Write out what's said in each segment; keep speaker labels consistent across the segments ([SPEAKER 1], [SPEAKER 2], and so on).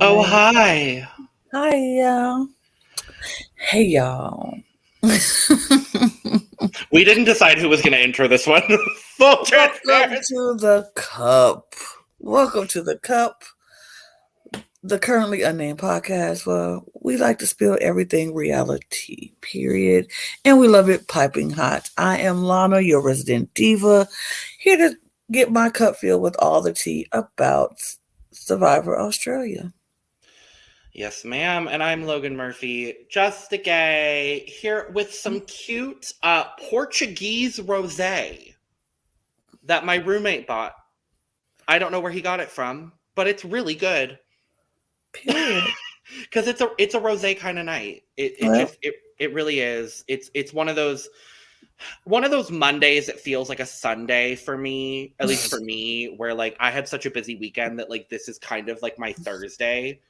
[SPEAKER 1] Oh, hi.
[SPEAKER 2] Hi, y'all. Hey, y'all.
[SPEAKER 1] We didn't decide who was going to intro this one. Full
[SPEAKER 2] Welcome
[SPEAKER 1] transparency.
[SPEAKER 2] to the Cup. Welcome to the Cup, the Currently Unnamed Podcast, where we like to spill everything reality, period. And we love it piping hot. I am Lana, your resident diva, here to get my cup filled with all the tea about Survivor Australia.
[SPEAKER 1] Yes, ma'am. And I'm Logan Murphy, just a gay, here with some cute Portuguese rosé that my roommate bought. I don't know where he got it from, but it's really good.
[SPEAKER 2] Period.
[SPEAKER 1] Because it's a rosé kind of night. It really is. It's one of those Mondays that feels like a Sunday for me, at least for me, where like I had such a busy weekend that like this is kind of like my Thursday.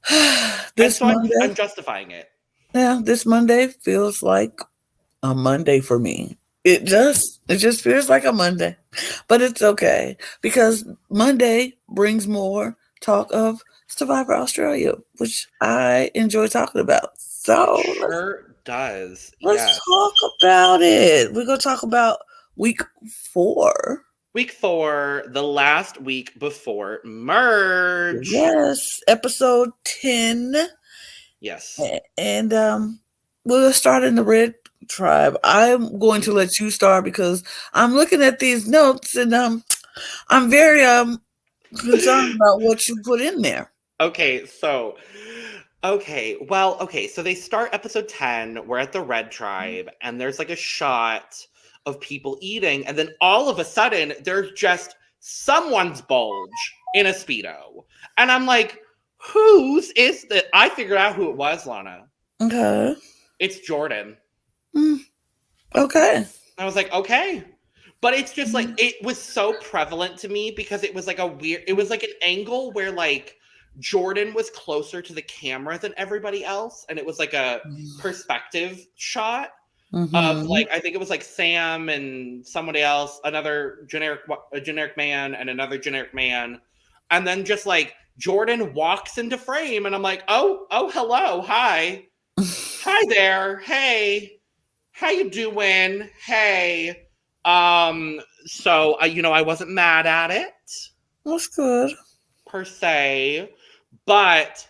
[SPEAKER 1] I'm justifying it.
[SPEAKER 2] Yeah, this Monday feels like a Monday for me. It just feels like a Monday, but it's okay because Monday brings more talk of Survivor Australia, which I enjoy talking about. So
[SPEAKER 1] Sure does.
[SPEAKER 2] Let's talk about it. We're gonna talk about week 4.
[SPEAKER 1] Week 4, the last week before merge.
[SPEAKER 2] Yes, episode 10.
[SPEAKER 1] Yes.
[SPEAKER 2] And we'll start in the Red Tribe. I'm going to let you start because I'm looking at these notes and I'm very concerned about what you put in there.
[SPEAKER 1] So they start episode 10. We're at the Red Tribe, and there's like a shot of people eating, and then all of a sudden there's just someone's bulge in a Speedo. And I'm like, whose is that? I figured out who it was, Lana.
[SPEAKER 2] Okay.
[SPEAKER 1] It's Jordan.
[SPEAKER 2] Okay.
[SPEAKER 1] I was like, okay. But it's just like, it was so prevalent to me because it was like it was like an angle where like Jordan was closer to the camera than everybody else. And it was like a perspective shot of like, I think it was like Sam and somebody else, a generic man and another generic man. And then just like Jordan walks into frame and I'm like, oh, hello. Hi. Hi there. Hey, how you doing? Hey. So I wasn't mad at it.
[SPEAKER 2] That's good.
[SPEAKER 1] Per se. But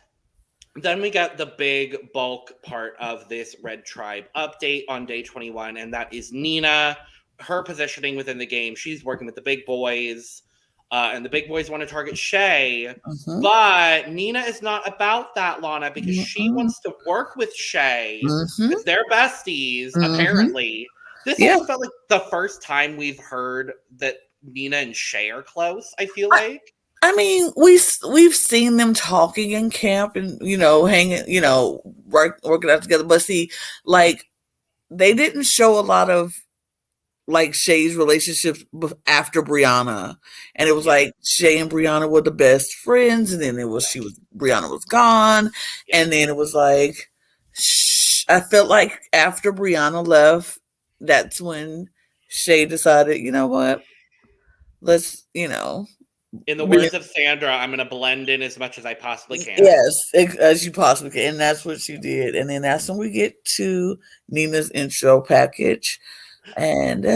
[SPEAKER 1] then we got the big bulk part of this Red Tribe update on day 21, and that is Nina, her positioning within the game. She's working with the big boys, and the big boys want to target Shay. But Nina is not about that, Lana, because she wants to work with Shay because they're besties, apparently. This also felt like the first time we've heard that Nina and Shay are close, I feel like.
[SPEAKER 2] I mean, we've seen them talking in camp and, hanging, working out together. But see, like, they didn't show a lot of, like, Shay's relationships after Brianna. And it was like Shay and Brianna were the best friends. And then Brianna was gone. Yeah. And then it was like, I felt like after Brianna left, that's when Shay decided, you know what, let's,
[SPEAKER 1] in the words of Sandra, I'm going to blend in as much as I possibly can.
[SPEAKER 2] Yes, as you possibly can. And that's what she did. And then that's when we get to Nina's intro package. And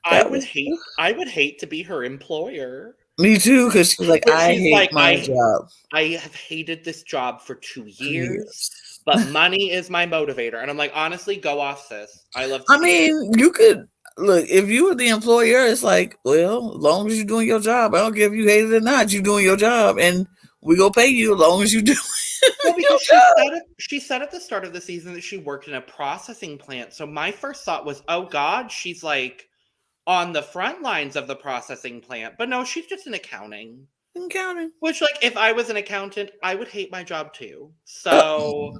[SPEAKER 1] I would hate to be her employer.
[SPEAKER 2] Me too, because she's like, I hate my job.
[SPEAKER 1] I have hated this job for 2 years. But money is my motivator. And I'm like, honestly, go off, sis.
[SPEAKER 2] You could look, if you were the employer, it's like, well, as long as you're doing your job, I don't care if you hate it or not, you're doing your job and we gonna pay you as long as you do
[SPEAKER 1] Well, because she said at the start of the season that she worked in a processing plant. So my first thought was, oh God, she's like on the front lines of the processing plant. But no, she's just in accounting.
[SPEAKER 2] Accounting.
[SPEAKER 1] Which, like, if I was an accountant, I would hate my job too. So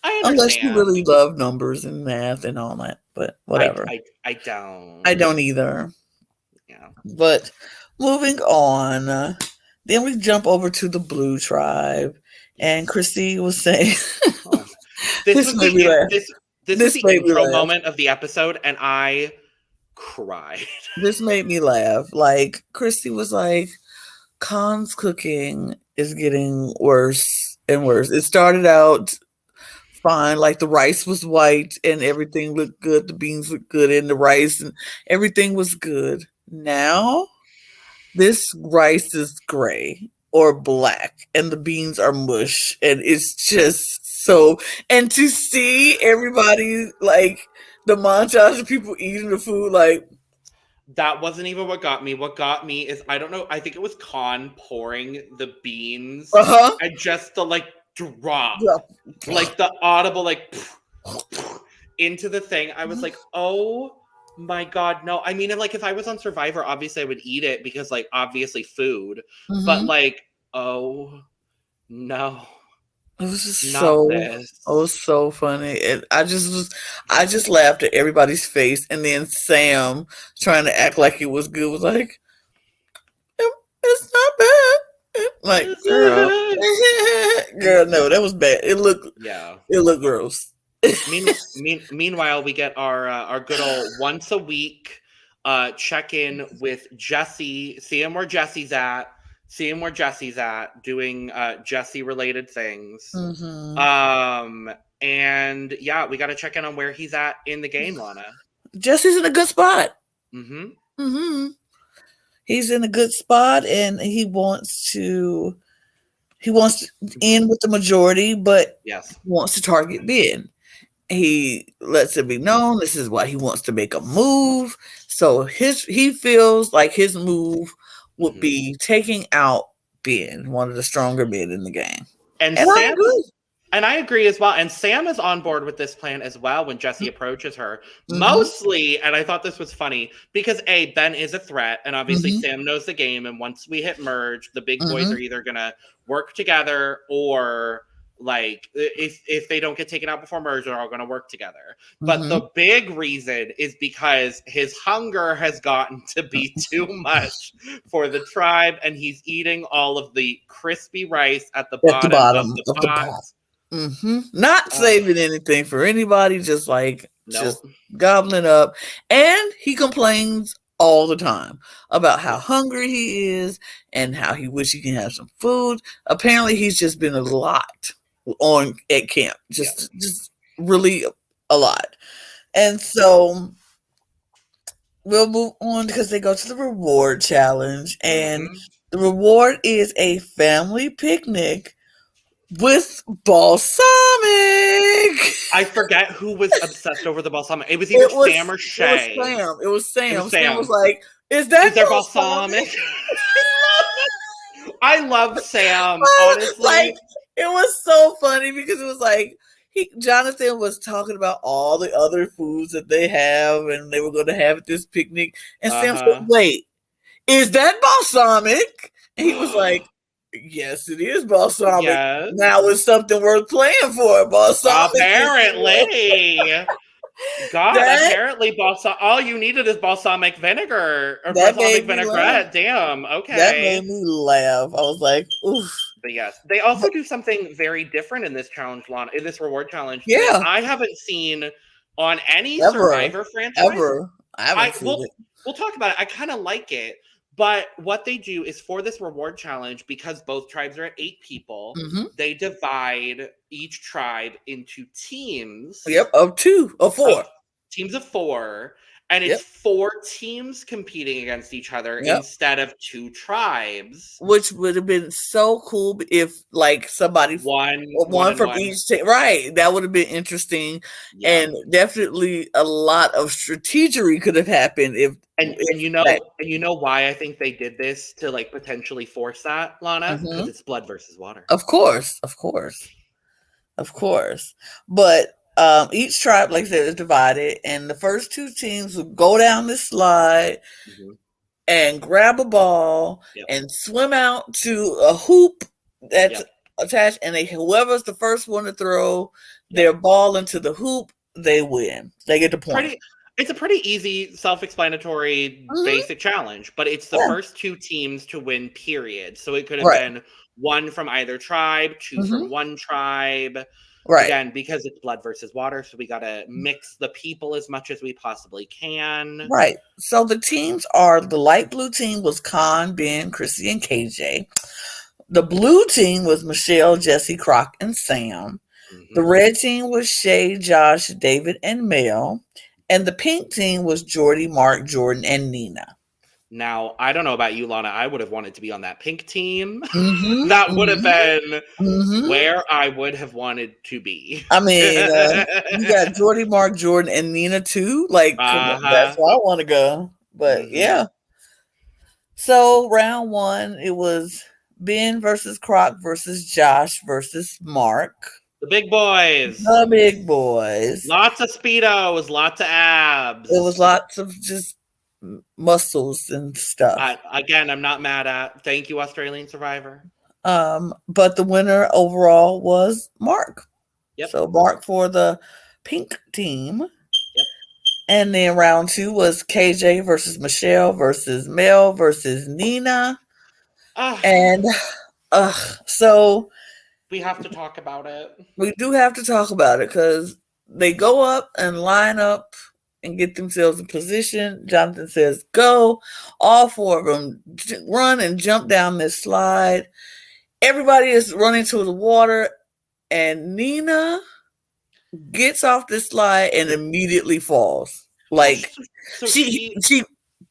[SPEAKER 1] I understand.
[SPEAKER 2] Unless you really love numbers and math and all that, but whatever.
[SPEAKER 1] I don't.
[SPEAKER 2] I don't either.
[SPEAKER 1] Yeah.
[SPEAKER 2] But moving on, then we jump over to the Blue Tribe, and Chrissy was saying,
[SPEAKER 1] This was the intro moment of the episode, and I cried.
[SPEAKER 2] This made me laugh. Like, Chrissy was like, Khan's cooking is getting worse and worse. It started out fine, like the rice was white and everything looked good, the beans looked good, and the rice and everything was good. Now this rice is gray or black and the beans are mush, and it's just so, and to see everybody, like the montage of people eating the food, like,
[SPEAKER 1] that wasn't even what got me. What got me is, I don't know, I think it was Khan pouring the beans and just the like drop, like the audible like into the thing. I was like, oh my God, no. I mean, like, if I was on Survivor, obviously I would eat it because, like, obviously food. But like, oh no.
[SPEAKER 2] It was just so funny. And I just laughed at everybody's face. And then Sam, trying to act like it was good, was like, it's not bad. Like, girl, no, that was bad. It looked gross.
[SPEAKER 1] Meanwhile, we get our good old once a week check-in with Jesse, seeing where Jesse's at, doing Jesse related things. And yeah, we got to check in on where he's at in the game, Lana.
[SPEAKER 2] Jesse's in a good spot. He's in a good spot, and he wants to end with the majority, but wants to target Ben. He lets it be known this is why he wants to make a move. So he feels like his move would be taking out Ben, one of the stronger men in the game.
[SPEAKER 1] And Sam, I agree as well. And Sam is on board with this plan as well when Jesse approaches her. Mostly, and I thought this was funny, because Ben is a threat, and obviously Sam knows the game, and once we hit merge, the big boys are either going to work together, or like, if they don't get taken out before merge, they're all going to work together. But the big reason is because his hunger has gotten to be too much for the tribe, and he's eating all of the crispy rice at the bottom of the pot.
[SPEAKER 2] Not saving anything for anybody, just like just gobbling up. And he complains all the time about how hungry he is and how he wish he can have some food. Apparently he's just been a lot at camp, just really a lot. And so we'll move on because they go to the reward challenge, and the reward is a family picnic with balsamic.
[SPEAKER 1] I forget who was obsessed over the balsamic. It was either Sam or Shay.
[SPEAKER 2] It was Sam. Sam was like, is there balsamic?
[SPEAKER 1] I love Sam, honestly.
[SPEAKER 2] Like, it was so funny because it was like, Jonathan was talking about all the other foods that they have and they were going to have at this picnic. And Sam said, wait, is that balsamic? And he was like, yes, it is balsamic.
[SPEAKER 1] Yes.
[SPEAKER 2] Now it's something worth playing for. Balsamic.
[SPEAKER 1] Apparently. God, apparently balsamic. All you needed is balsamic vinegar or balsamic vinaigrette. Damn. Okay.
[SPEAKER 2] That made me laugh. I was like, oof.
[SPEAKER 1] But yes, they also do something very different in this challenge, Lana, in this reward challenge.
[SPEAKER 2] Yeah.
[SPEAKER 1] I haven't seen on any Survivor franchise.
[SPEAKER 2] Ever. I haven't seen it.
[SPEAKER 1] We'll talk about it. I kind of like it. But what they do is, for this reward challenge, because both tribes are at 8 people, they divide each tribe into teams.
[SPEAKER 2] Of 4.
[SPEAKER 1] Teams of 4. And it's
[SPEAKER 2] Yep.
[SPEAKER 1] 4 teams competing against each other
[SPEAKER 2] Yep.
[SPEAKER 1] instead of 2 tribes.
[SPEAKER 2] Which would have been so cool if like somebody
[SPEAKER 1] One
[SPEAKER 2] one from
[SPEAKER 1] and one.
[SPEAKER 2] each team. Right. That would have been interesting.
[SPEAKER 1] Yeah.
[SPEAKER 2] And definitely a lot of strategery could have happened if
[SPEAKER 1] And you know why I think they did this to like potentially force that, Lana? Because it's blood versus water.
[SPEAKER 2] Of course. But each tribe, like I said, is divided, and the first 2 teams will go down the slide and grab a ball and swim out to a hoop that's attached, and whoever's the first one to throw their ball into the hoop, they win. They get the point.
[SPEAKER 1] It's a pretty easy, self-explanatory, basic challenge, but it's the first 2 teams to win, period. So it could have been 1 from either tribe, 2 from one tribe.
[SPEAKER 2] Right.
[SPEAKER 1] Again, because it's blood versus water, so we got to mix the people as much as we possibly can.
[SPEAKER 2] Right. So the teams are, the light blue team was Con, Ben, Chrissy, and KJ. The blue team was Michelle, Jesse, Croc, and Sam. The red team was Shay, Josh, David, and Mel. And the pink team was Jordy, Mark, Jordan, and Nina.
[SPEAKER 1] Now, I don't know about you, Lana. I would have wanted to be on that pink team. That would have been where I would have wanted to be.
[SPEAKER 2] I mean, you got Jordy, Mark, Jordan, and Nina too. Like, that's where I want to go. But yeah. So round 1, it was Ben versus Croc versus Josh versus Mark.
[SPEAKER 1] The big boys.
[SPEAKER 2] The big boys.
[SPEAKER 1] Lots of Speedos, lots of abs.
[SPEAKER 2] It was lots of just muscles and stuff.
[SPEAKER 1] Again, I'm not mad at. Thank you, Australian Survivor.
[SPEAKER 2] But the winner overall was Mark.
[SPEAKER 1] Yep.
[SPEAKER 2] So Mark for the pink team. Yep. And then round 2 was KJ versus Michelle versus Mel versus Nina. And so
[SPEAKER 1] we have to talk about it.
[SPEAKER 2] We do have to talk about it because they go up and line up and get themselves in position. Jonathan says, go. All 4 of them run and jump down this slide. Everybody is running to the water, and Nina gets off the slide and immediately falls. Like, she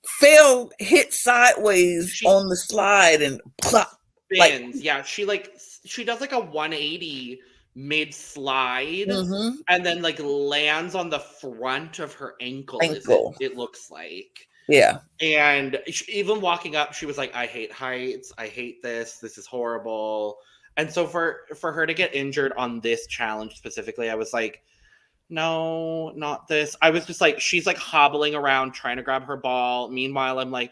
[SPEAKER 2] fell, hit sideways on the slide and plop.
[SPEAKER 1] Spins. She does like a 180 mid slide and then like lands on the front of her ankle. It looks like.
[SPEAKER 2] Yeah.
[SPEAKER 1] And even walking up, she was like, I hate heights. I hate this. This is horrible. And so for her to get injured on this challenge specifically, I was like, no, not this. I was just like, she's like hobbling around trying to grab her ball. Meanwhile, I'm like,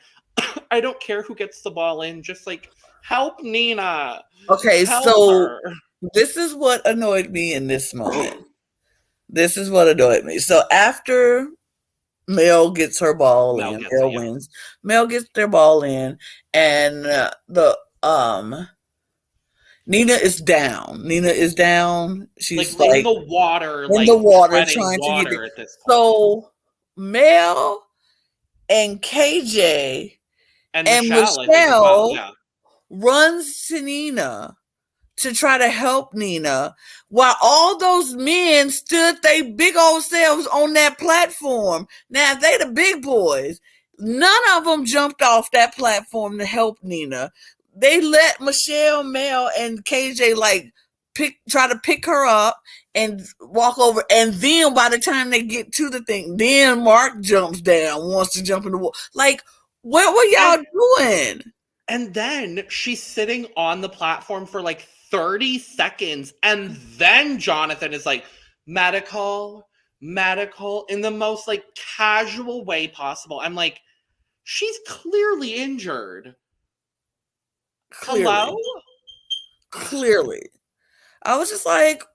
[SPEAKER 1] I don't care who gets the ball in. Just like, help Nina.
[SPEAKER 2] Okay, so this is what annoyed me in this moment. So after Mel gets her ball in, Mel wins. Mel gets their ball in, and Nina is down. She's like
[SPEAKER 1] in the water,
[SPEAKER 2] trying to get it. So Mel and KJ and Michelle runs to Nina to try to help Nina, while all those men stood they big old selves on that platform. Now, if they the big boys, none of them jumped off that platform to help Nina. They let Michelle, Mel, and KJ try to pick her up and walk over. And then by the time they get to the thing, then Mark jumps down, wants to jump in the water. Like, what were y'all doing?
[SPEAKER 1] And then she's sitting on the platform for like 30 seconds. And then Jonathan is like, medical, in the most like casual way possible. I'm like, she's clearly injured. Hello?
[SPEAKER 2] Clearly. I was just like,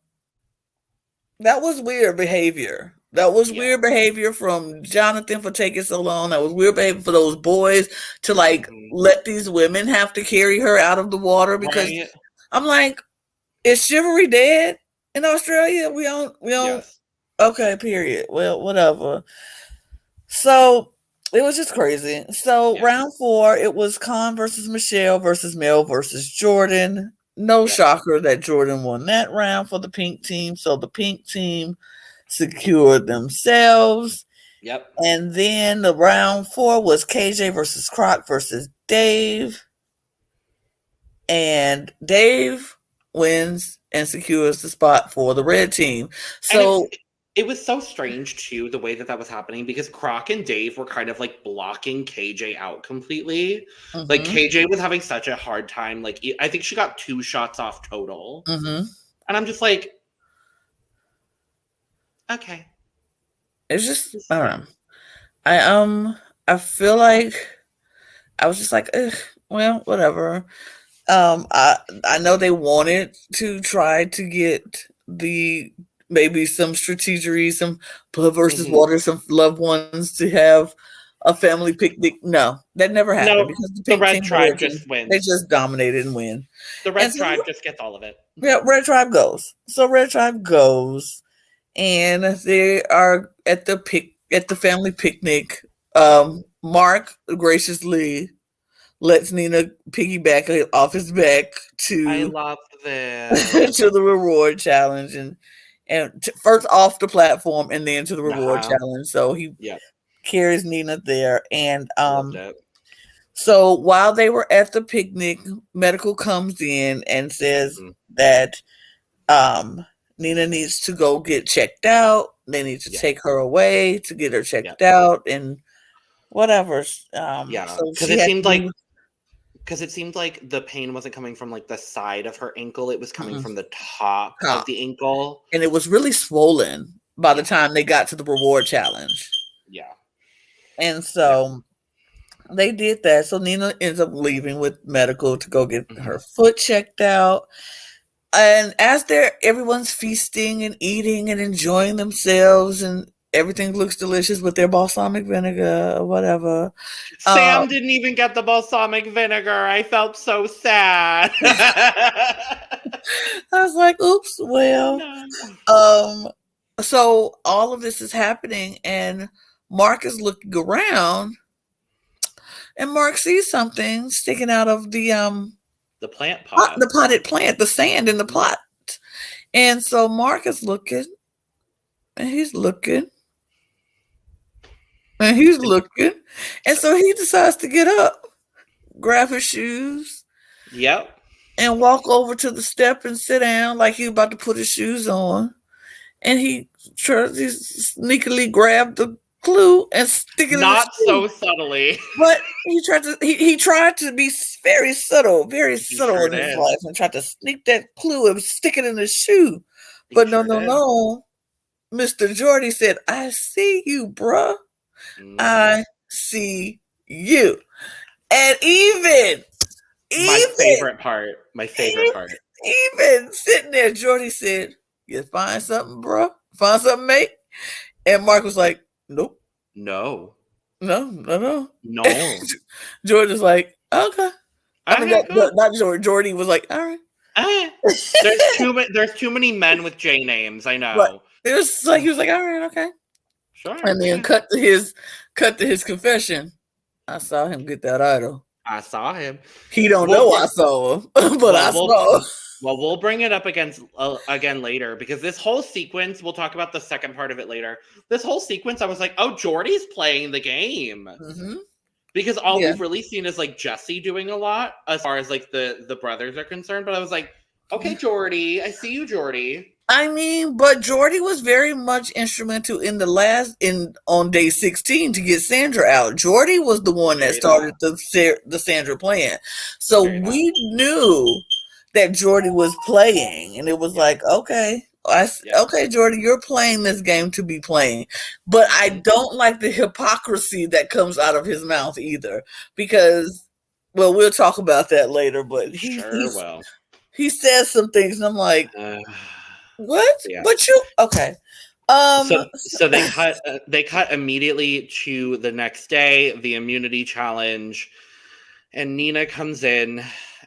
[SPEAKER 2] that was weird behavior. That was weird behavior from Jonathan for taking so long. That was weird behavior for those boys to let these women have to carry her out of the water, because I'm like, is chivalry dead in Australia? We don't. Yes. Okay, period. Well, whatever. So it was just crazy. So round 4, it was Con versus Michelle versus Mel versus Jordan. No shocker that Jordan won that round for the pink team. So the pink team secured themselves.
[SPEAKER 1] Yep.
[SPEAKER 2] And then the round 4 was KJ versus Croc versus Dave. And Dave wins and secures the spot for the red team. So
[SPEAKER 1] it was so strange too, the way that was happening, because Croc and Dave were kind of like blocking KJ out completely. Like KJ was having such a hard time. Like I think she got 2 shots off total. And I'm just like, okay.
[SPEAKER 2] It's just, I don't know. I feel like I was just like, well, whatever. I know they wanted to try to get maybe some strategery, some blood versus water, some loved ones to have a family picnic. No, that never happened because the pink
[SPEAKER 1] Red
[SPEAKER 2] team,
[SPEAKER 1] Tribe just wins.
[SPEAKER 2] They just dominated and win.
[SPEAKER 1] The Red Tribe just gets all of it.
[SPEAKER 2] Yeah, Red Tribe goes. So Red Tribe goes, and they are at the family picnic. Mark graciously lets Nina piggyback off his back
[SPEAKER 1] I love this.
[SPEAKER 2] to the reward challenge, and first off the platform and then to the reward challenge. So he carries Nina there, and so while they were at the picnic, Medical comes in and says that Nina needs to go get checked out. They need to take her away to get her checked out and whatever. So
[SPEAKER 1] because it seemed like the pain wasn't coming from like the side of her ankle. It was coming from the top of the ankle.
[SPEAKER 2] And it was really swollen by the time they got to the reward challenge.
[SPEAKER 1] Yeah.
[SPEAKER 2] And so they did that. So Nina ends up leaving with Medical to go get her foot checked out. And as everyone's feasting and eating and enjoying themselves, and everything looks delicious with their balsamic vinegar or whatever.
[SPEAKER 1] Sam didn't even get the balsamic vinegar. I felt so sad.
[SPEAKER 2] I was like, oops, well. So all of this is happening, and Mark is looking around, and Mark sees something sticking out of the
[SPEAKER 1] plant pot.
[SPEAKER 2] The potted plant, the sand in the pot. And so Mark is looking, and he's looking. And he's looking. And so he decides to get up, grab his shoes.
[SPEAKER 1] Yep.
[SPEAKER 2] And walk over to the step and sit down like he's about to put his shoes on. And he sneakily grabbed the clue and stick it
[SPEAKER 1] not so subtly.
[SPEAKER 2] But he tried to be very subtle in his life and tried to sneak that clue and stick it in his shoe. But no. Mr. Jordy said, I see you, bruh. I see you. And even
[SPEAKER 1] my favorite part.
[SPEAKER 2] Even sitting there, Jordy said, you find something, bro? Find something, mate? And Mark was like, nope.
[SPEAKER 1] No.
[SPEAKER 2] Jordy was like, okay. Not Jordy. Jordy was like, all right.
[SPEAKER 1] There's too many men with J names. I know.
[SPEAKER 2] But it was like he was like, all right, okay.
[SPEAKER 1] Sure.
[SPEAKER 2] And then cut to his confession. I saw him get that idol.
[SPEAKER 1] I saw him.
[SPEAKER 2] He don't know I saw him, but I saw him.
[SPEAKER 1] Well, we'll bring it up again later, because this whole sequence, we'll talk about the second part of it later. This whole sequence, I was like, oh, Jordy's playing the game. Because all we've really seen is like Jesse doing a lot as far as like the brothers are concerned. But I was like, okay, Jordy, I see you, Jordy.
[SPEAKER 2] I mean, but Jordy was very much instrumental on day 16 to get Sandra out. Jordy was the one that started the Sandra plan. So we knew that Jordy was playing, and it was like, okay, okay, Jordy, you're playing this game to be playing. But I don't like the hypocrisy that comes out of his mouth either, because, well, we'll talk about that later, but he says some things, and I'm like, what? Yeah. But you okay?
[SPEAKER 1] So they cut immediately to the next day, the immunity challenge, and Nina comes in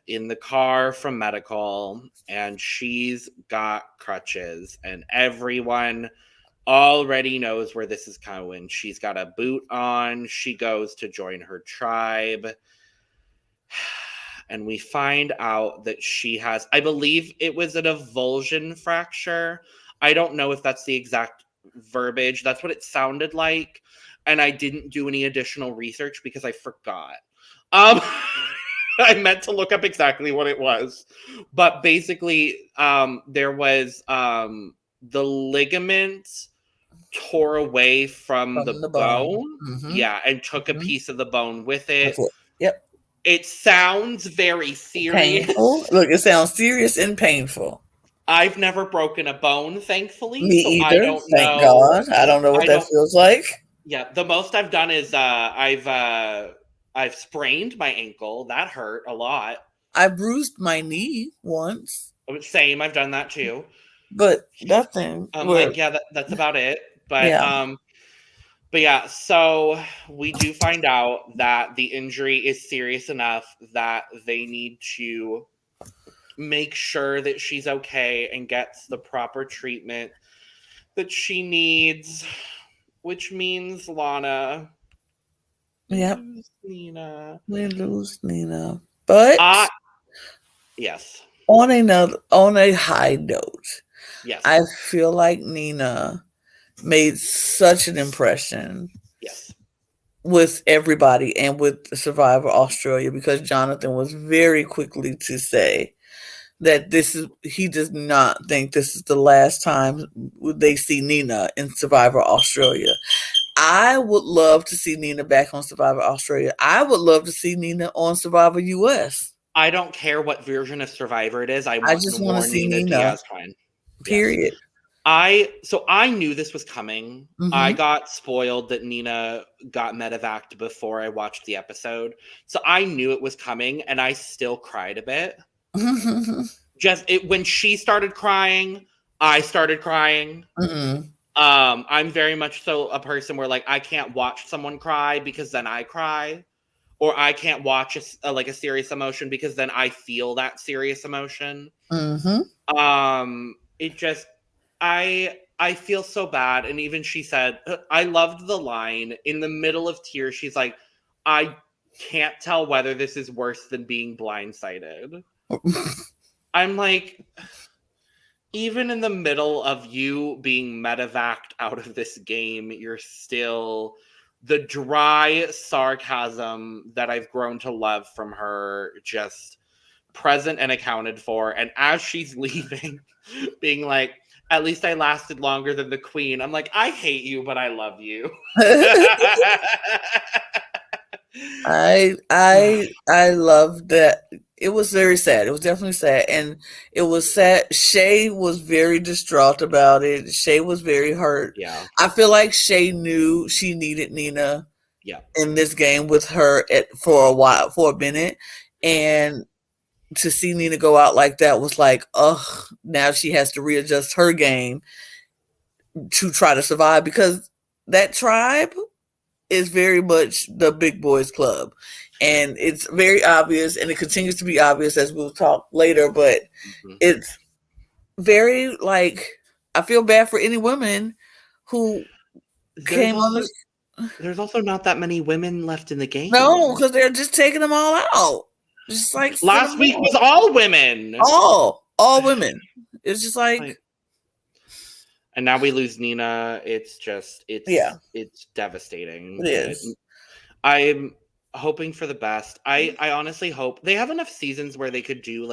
[SPEAKER 1] the car from medical, and she's got crutches, and everyone already knows where this is going. She's got a boot on. She goes to join her tribe. And we find out that she has, I believe it was an avulsion fracture. I don't know if that's the exact verbiage. That's what it sounded like. And I didn't do any additional research because I forgot. I meant to look up exactly what it was. But basically, there was the ligament tore away from the bone.
[SPEAKER 2] Mm-hmm.
[SPEAKER 1] Yeah, and took a piece of the bone with it.
[SPEAKER 2] Yep.
[SPEAKER 1] It sounds very serious.
[SPEAKER 2] Painful. Look, it sounds serious and painful.
[SPEAKER 1] I've never broken a bone, thankfully.
[SPEAKER 2] Me
[SPEAKER 1] so
[SPEAKER 2] either.
[SPEAKER 1] I don't
[SPEAKER 2] Thank
[SPEAKER 1] know.
[SPEAKER 2] God. I don't know what that feels like.
[SPEAKER 1] Yeah, the most I've done is I've sprained my ankle. That hurt a lot.
[SPEAKER 2] I bruised my knee once.
[SPEAKER 1] Same, I've done that too.
[SPEAKER 2] But nothing.
[SPEAKER 1] That's about it. But but yeah, so we do find out that the injury is serious enough that they need to make sure that she's okay and gets the proper treatment that she needs, which means Lana.
[SPEAKER 2] Yep.
[SPEAKER 1] Nina.
[SPEAKER 2] We lose Nina. But
[SPEAKER 1] yes.
[SPEAKER 2] On a high note,
[SPEAKER 1] yes,
[SPEAKER 2] I feel like Nina made such an impression.
[SPEAKER 1] Yes.
[SPEAKER 2] With everybody and with Survivor Australia, because Jonathan was very quickly to say that he does not think this is the last time they see Nina in Survivor Australia. I would love to see Nina back on Survivor Australia. I would love to see Nina on Survivor US.
[SPEAKER 1] I don't care what version of Survivor it is. I
[SPEAKER 2] just want to see Nina.
[SPEAKER 1] Diaz-Twine.
[SPEAKER 2] Period.
[SPEAKER 1] Yes. I knew this was coming. Mm-hmm. I got spoiled that Nina got medevaced before I watched the episode. So I knew it was coming, and I still cried a bit. When she started crying, I started crying.
[SPEAKER 2] Mm-hmm.
[SPEAKER 1] I'm very much so a person where like I can't watch someone cry because then I cry, or I can't watch a serious emotion because then I feel that serious emotion.
[SPEAKER 2] Mm-hmm.
[SPEAKER 1] It just I feel so bad. And even she said, I loved the line in the middle of tears. She's like, I can't tell whether this is worse than being blindsided. I'm like, even in the middle of you being medevaced out of this game, you're still the dry sarcasm that I've grown to love from her, just present and accounted for. And as she's leaving, being like, at least I lasted longer than the queen. I'm like, I hate you, but I love you.
[SPEAKER 2] I love that. It was very sad. It was definitely sad. And it was sad. Shay was very distraught about it. Shay was very hurt.
[SPEAKER 1] Yeah.
[SPEAKER 2] I feel like Shay knew she needed Nina in this game with her for a minute. And to see Nina go out like that was like, ugh, now she has to readjust her game to try to survive, because that tribe is very much the big boys club. And it's very obvious, and it continues to be obvious as we'll talk later, but it's very like, I feel bad for any women who came on this.
[SPEAKER 1] There's also not that many women left in the game.
[SPEAKER 2] No, because they're just taking them all out. Just like
[SPEAKER 1] last week was all women.
[SPEAKER 2] All women. It's just like,
[SPEAKER 1] and now we lose Nina. It's devastating.
[SPEAKER 2] It is.
[SPEAKER 1] I'm hoping for the best. I honestly hope they have enough seasons where they could do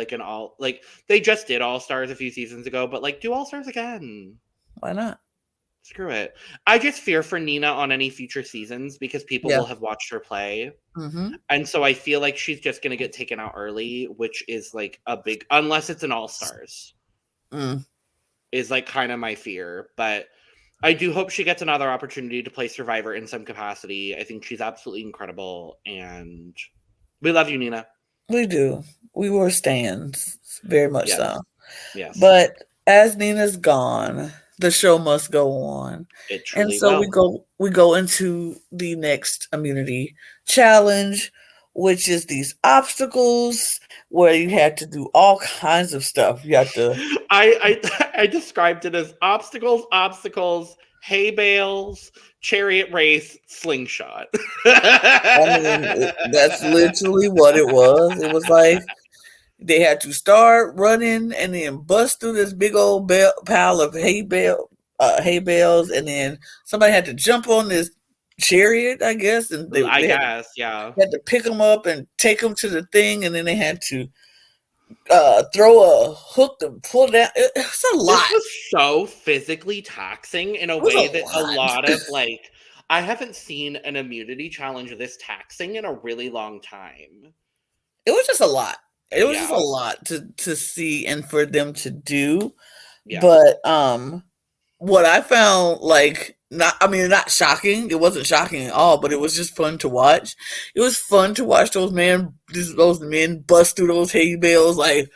[SPEAKER 1] they just did All Stars a few seasons ago, but do All Stars again.
[SPEAKER 2] Why not?
[SPEAKER 1] Screw it. I just fear for Nina on any future seasons because people will have watched her play.
[SPEAKER 2] Mm-hmm.
[SPEAKER 1] And so I feel like she's just going to get taken out early, which is like a big, unless it's an All-Stars, is like kind of my fear. But I do hope she gets another opportunity to play Survivor in some capacity. I think she's absolutely incredible. And we love you, Nina.
[SPEAKER 2] We do. We were stans. Very much so.
[SPEAKER 1] Yes.
[SPEAKER 2] But as Nina's gone, the show must go on.
[SPEAKER 1] It truly
[SPEAKER 2] and so
[SPEAKER 1] will.
[SPEAKER 2] we go into the next immunity challenge, which is these obstacles where you had to do all kinds of stuff. You have to
[SPEAKER 1] I described it as obstacles, hay bales, chariot race, slingshot.
[SPEAKER 2] That's literally what it was. It was like they had to start running and then bust through this big old pile of hay bale hay bales, and then somebody had to jump on this chariot, I guess, and
[SPEAKER 1] I
[SPEAKER 2] they
[SPEAKER 1] guess, yeah.
[SPEAKER 2] had to pick them up and take them to the thing, and then they had to throw a hook to pull down. It's a lot.
[SPEAKER 1] This was so physically taxing in a
[SPEAKER 2] It was
[SPEAKER 1] way
[SPEAKER 2] a
[SPEAKER 1] that a
[SPEAKER 2] lot.
[SPEAKER 1] lot of like I haven't seen an immunity challenge this taxing in a really long time.
[SPEAKER 2] It was just a lot. It was just a
[SPEAKER 1] Yeah.
[SPEAKER 2] lot to see and for them to do.
[SPEAKER 1] Yeah.
[SPEAKER 2] But what I found not shocking. It wasn't shocking at all, but it was just fun to watch. It was fun to watch those men bust through those hay bales like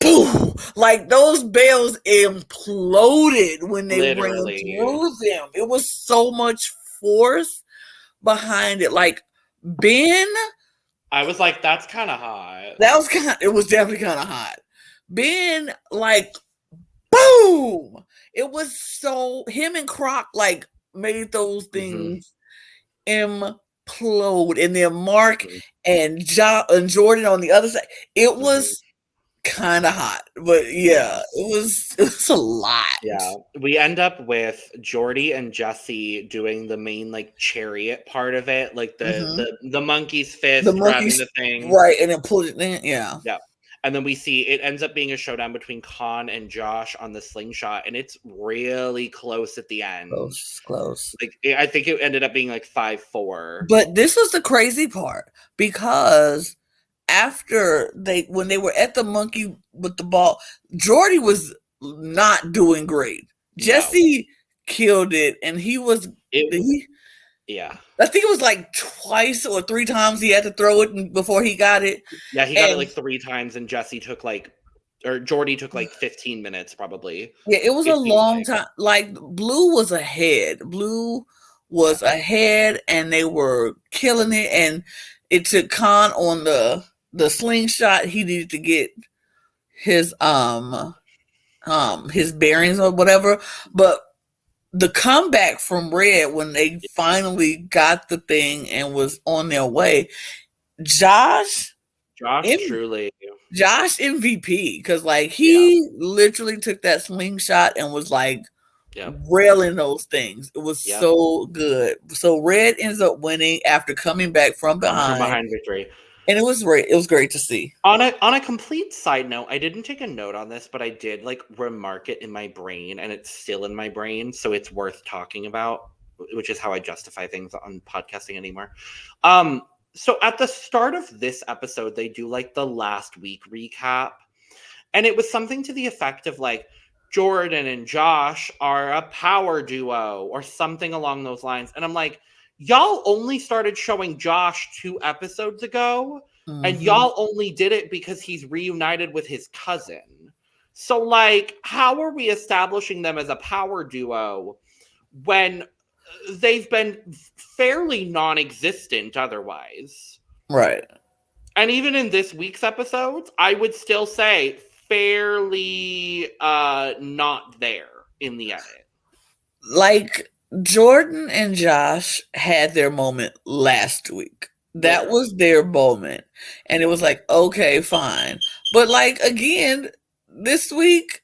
[SPEAKER 2] boom, like those bales imploded when they ran
[SPEAKER 1] Literally.
[SPEAKER 2] through them. It was so much force behind it. Like Ben,
[SPEAKER 1] I was like, that's kind of hot.
[SPEAKER 2] it was definitely kind of hot. Ben, like, boom! It was so, him and Croc, like, made those things implode. And then Mark and Jordan on the other side. It was kind of hot. But yeah, it was a lot.
[SPEAKER 1] Yeah. We end up with Jordy and Jesse doing the main like chariot part of it, like the monkey's fist grabbing the thing.
[SPEAKER 2] Right, and then pulled it in. Yeah.
[SPEAKER 1] Yeah. And then we see it ends up being a showdown between Khan and Josh on the slingshot, and it's really close at the end.
[SPEAKER 2] Close.
[SPEAKER 1] Like I think it ended up being like 5-4.
[SPEAKER 2] But this was the crazy part because after when they were at the monkey with the ball, Jordy was not doing great. Jesse killed it, and
[SPEAKER 1] yeah.
[SPEAKER 2] I think it was like twice or 3 times he had to throw it before he got it.
[SPEAKER 1] Yeah, he got it like 3 times, and Jesse took Jordy took like 15 minutes probably.
[SPEAKER 2] Yeah, it was a long time. Like Blue was ahead. And they were killing it, and it took Khan on the slingshot. He needed to get his bearings or whatever. But the comeback from Red when they finally got the thing and was on their way, Josh
[SPEAKER 1] truly.
[SPEAKER 2] Josh MVP, because like he literally took that slingshot and was like railing those things. It was so good. So Red ends up winning after coming back from behind
[SPEAKER 1] victory.
[SPEAKER 2] And it was great. It was great to see.
[SPEAKER 1] On a complete side note, I didn't take a note on this, but I did like remark it in my brain, and it's still in my brain, so it's worth talking about, which is how I justify things on podcasting anymore. So at the start of this episode, they do like the last week recap, and it was something to the effect of like Jordan and Josh are a power duo or something along those lines, and I'm like, y'all only started showing Josh 2 episodes ago, and y'all only did it because he's reunited with his cousin. So, like, how are we establishing them as a power duo when they've been fairly non-existent otherwise?
[SPEAKER 2] Right.
[SPEAKER 1] And even in this week's episodes, I would still say fairly not there in the edit.
[SPEAKER 2] Like, Jordan and Josh had their moment last week. That was their moment. And it was like, okay, fine. But like, again, this week,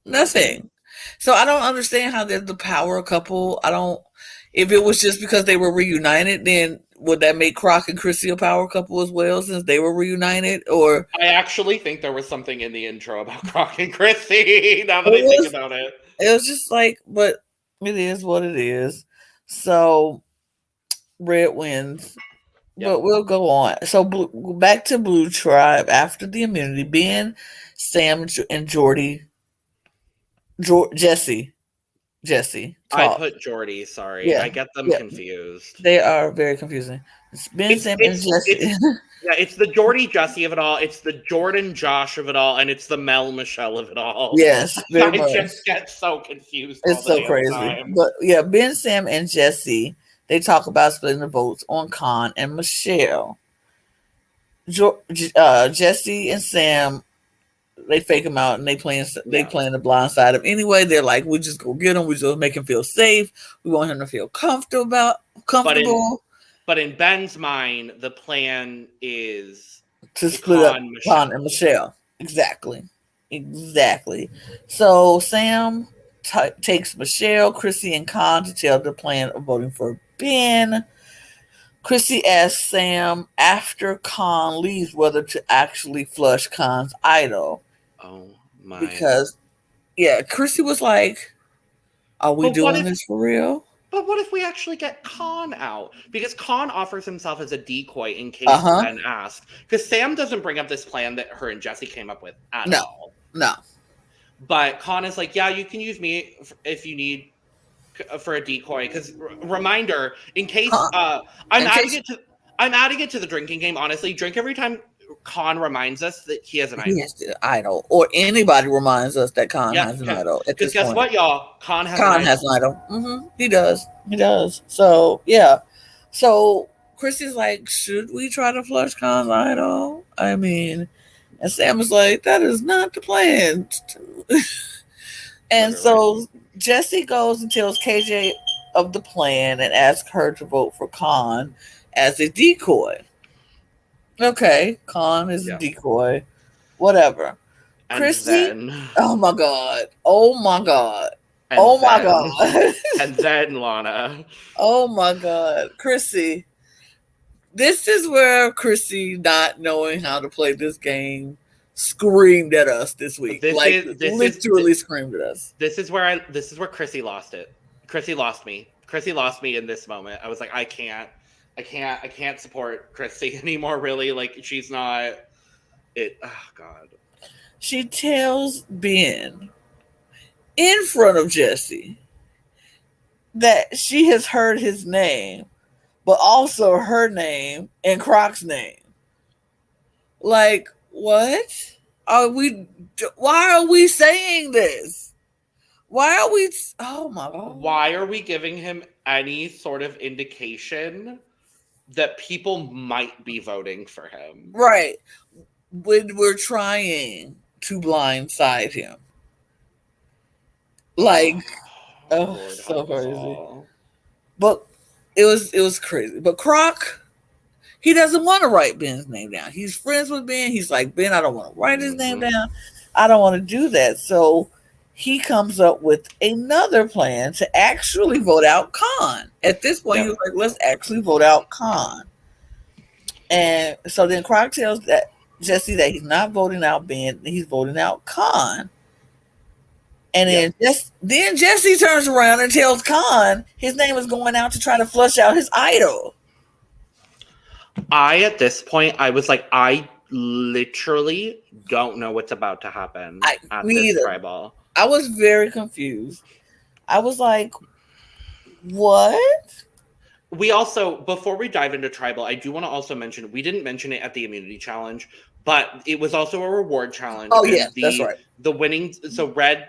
[SPEAKER 2] nothing. So I don't understand how they're the power couple. If it was just because they were reunited, then would that make Croc and Chrissy a power couple as well since they were reunited? Or
[SPEAKER 1] I actually think there was something in the intro about Croc and Chrissy, now that I think about it.
[SPEAKER 2] It was just like, but it is what it is. So Red wins. Yep. But we'll go on. So back to Blue Tribe after the immunity. Ben, Sam, and Jordy. Jesse. Talk.
[SPEAKER 1] I put Jordy, sorry. Yeah. I get them confused.
[SPEAKER 2] They are very confusing. It's Ben, Sam, and Jesse.
[SPEAKER 1] It's the Jordy Jesse of it all. It's the Jordan Josh of it all. And it's the Mel Michelle of it all.
[SPEAKER 2] Yes.
[SPEAKER 1] I just get so confused.
[SPEAKER 2] It's so crazy. But yeah, Ben, Sam, and Jesse, they talk about splitting the votes on Khan and Michelle. Jesse and Sam, they fake them out and they playing the blind side of anyway. They're like, we just go get him. We just make him feel safe. We want him to feel comfortable.
[SPEAKER 1] But in Ben's mind, the plan is
[SPEAKER 2] to split up Khan and Michelle. Exactly. So Sam takes Michelle, Chrissy, and Khan to tell the plan of voting for Ben. Chrissy asks Sam after Khan leaves whether to actually flush Khan's idol.
[SPEAKER 1] Oh my.
[SPEAKER 2] Because, yeah, Chrissy was like, are we
[SPEAKER 1] But what
[SPEAKER 2] doing
[SPEAKER 1] if
[SPEAKER 2] this for real?
[SPEAKER 1] But what if we actually get Khan out? Because Khan offers himself as a decoy in case
[SPEAKER 2] Uh-huh.
[SPEAKER 1] Ben asks. Because Sam doesn't bring up this plan that her and Jesse came up with at
[SPEAKER 2] No.
[SPEAKER 1] all.
[SPEAKER 2] No.
[SPEAKER 1] But Khan is like, yeah, you can use me if you need for a decoy. Because reminder, in case I'm adding it to the drinking game. Honestly, drink every time Khan reminds us that he has an idol.
[SPEAKER 2] He has an idol, or anybody reminds us that Khan has an idol.
[SPEAKER 1] Because guess what, y'all? Khan has an idol.
[SPEAKER 2] Mm-hmm. He does. So yeah. So Chrissy's like, should we try to flush Khan's idol? I mean, and Sam is like, that is not the plan. And so Jesse goes and tells KJ of the plan and asks her to vote for Khan as a decoy. Okay, Khan is a decoy. Whatever.
[SPEAKER 1] And
[SPEAKER 2] Chrissy,
[SPEAKER 1] then,
[SPEAKER 2] oh my god.
[SPEAKER 1] And then Lana.
[SPEAKER 2] Oh my god. Chrissy. This is where Chrissy, not knowing how to play this game, screamed at us this week. Literally screamed at us.
[SPEAKER 1] This is where Chrissy lost it. Chrissy lost me. Chrissy lost me in this moment. I was like, I can't support Chrissy anymore, really. Like, she's not it. Oh god.
[SPEAKER 2] She tells Ben in front of Jesse that she has heard his name, but also her name and Croc's name. Like, what? Why are we saying this? Why are we? Oh my god.
[SPEAKER 1] Why are we giving him any sort of indication that people might be voting for him?
[SPEAKER 2] Right. When we're trying to blindside him. Like, so crazy. But it was crazy. But Croc, he doesn't want to write Ben's name down. He's friends with Ben. He's like, Ben, I don't want to write his name down. I don't want to do that. So he comes up with another plan to actually vote out Khan. At this point, he was like, let's actually vote out Khan. And so then Croc tells Jesse that he's not voting out Ben, he's voting out Khan. And then Jesse turns around and tells Khan his name is going out to try to flush out his idol.
[SPEAKER 1] At this point, I was like, I literally don't know what's about to happen at this tribal.
[SPEAKER 2] I was very confused. I was like, what?
[SPEAKER 1] We also, before we dive into tribal, I do want to also mention, we didn't mention it at the immunity challenge, but it was also a reward challenge.
[SPEAKER 2] Oh, yeah, that's right.
[SPEAKER 1] The winning, so Red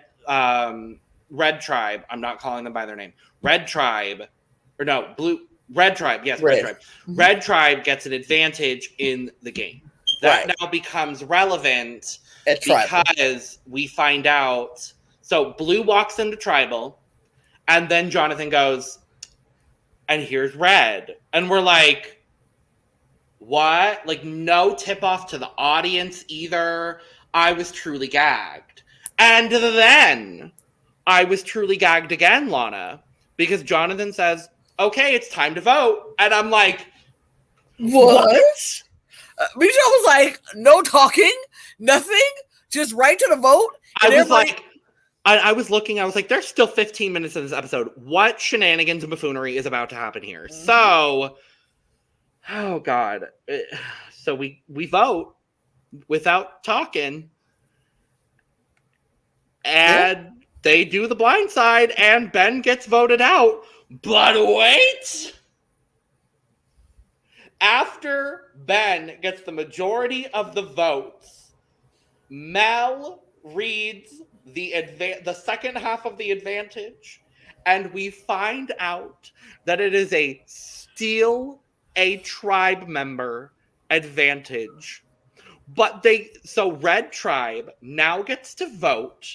[SPEAKER 1] Tribe, I'm not calling them by their name. Red Tribe Red Tribe.
[SPEAKER 2] Mm-hmm.
[SPEAKER 1] Red Tribe gets an advantage in the game. That now becomes relevant because we find out. So Blue walks into tribal, and then Jonathan goes, and here's Red. And we're like, what? Like, no tip off to the audience either. I was truly gagged. And then I was truly gagged again, Lana, because Jonathan says, okay, it's time to vote. And I'm like, what?
[SPEAKER 2] Michelle was like, no talking, nothing, just right to the vote.
[SPEAKER 1] And I was looking, I was like, there's still 15 minutes of this episode. What shenanigans and buffoonery is about to happen here? Mm-hmm. So, oh God. So we vote without talking. And they do the blind side, and Ben gets voted out. But wait! After Ben gets the majority of the votes, Mel reads the second half of the advantage, and we find out that it is a steal a tribe member advantage. But so Red Tribe now gets to vote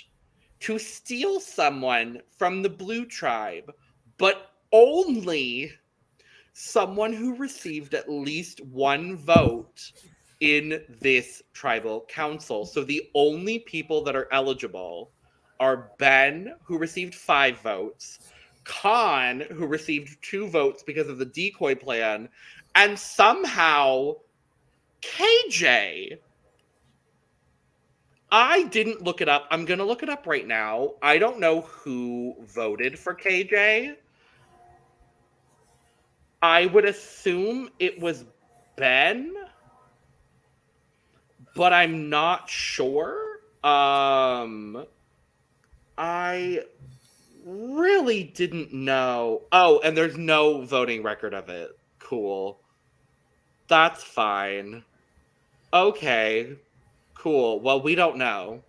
[SPEAKER 1] to steal someone from the Blue Tribe, but only someone who received at least one vote in this tribal council. So the only people that are eligible are Ben, who received 5 votes, Khan, who received 2 votes because of the decoy plan, and somehow KJ. I didn't look it up. I'm going to look it up right now. I don't know who voted for KJ. I would assume it was Ben, but I'm not sure. I really didn't know. Oh, and there's no voting record of it. Cool. That's fine. Okay. Cool. Well, we don't know.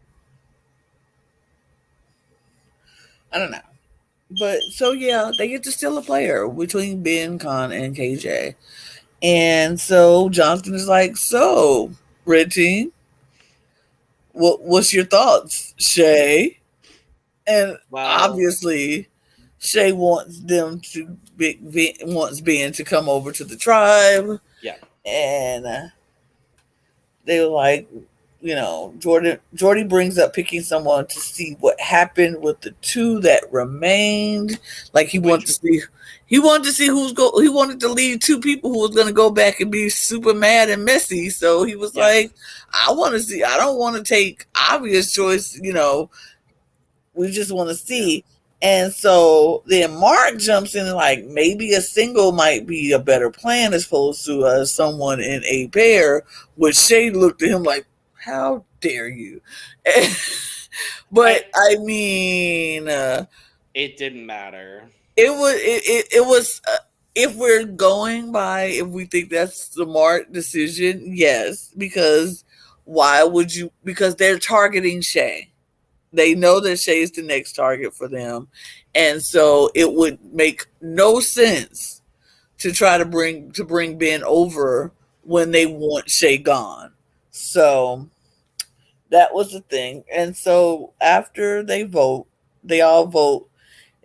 [SPEAKER 2] I don't know. But so yeah, they get to steal a player between Ben, Khan, and KJ. And so Jonathan is like, so, red team, what's your thoughts, Shay? And obviously, Shay wants them to wants Ben to come over to the tribe.
[SPEAKER 1] Yeah.
[SPEAKER 2] And they were like, Jordy brings up picking someone to see what happened with the 2 that remained. Like he wanted to see he wanted to leave 2 people who was going to go back and be super mad and messy. So he was like, I don't want to take obvious choice, we just want to see. And so then Mark jumps in and like, maybe a single might be a better plan as opposed to someone in a pair, which Shay looked at him like, how dare you? But I mean,
[SPEAKER 1] it didn't matter.
[SPEAKER 2] It was if we're going by, if we think that's the smart decision, yes, because why would you? Because they're targeting Shay. They know that Shay is the next target for them. And so it would make no sense to try to bring Ben over when they want Shay gone. So that was the thing. And so after they all vote.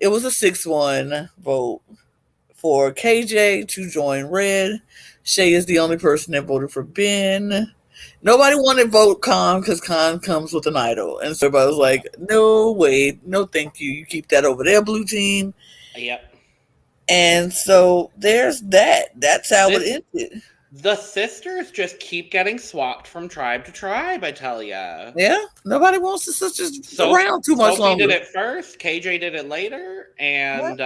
[SPEAKER 2] It was a 6-1 vote for KJ to join Red. Shay is the only person that voted for Ben. Nobody wanted to vote Khan because Khan comes with an idol. And so everybody was like, no, wait, no thank you. You keep that over there, blue team.
[SPEAKER 1] Yep.
[SPEAKER 2] And so there's that. That's how it ended.
[SPEAKER 1] The sisters just keep getting swapped from tribe to tribe, I tell ya.
[SPEAKER 2] Yeah, nobody wants the sisters around too much longer.
[SPEAKER 1] Sophie did it first, KJ did it later, and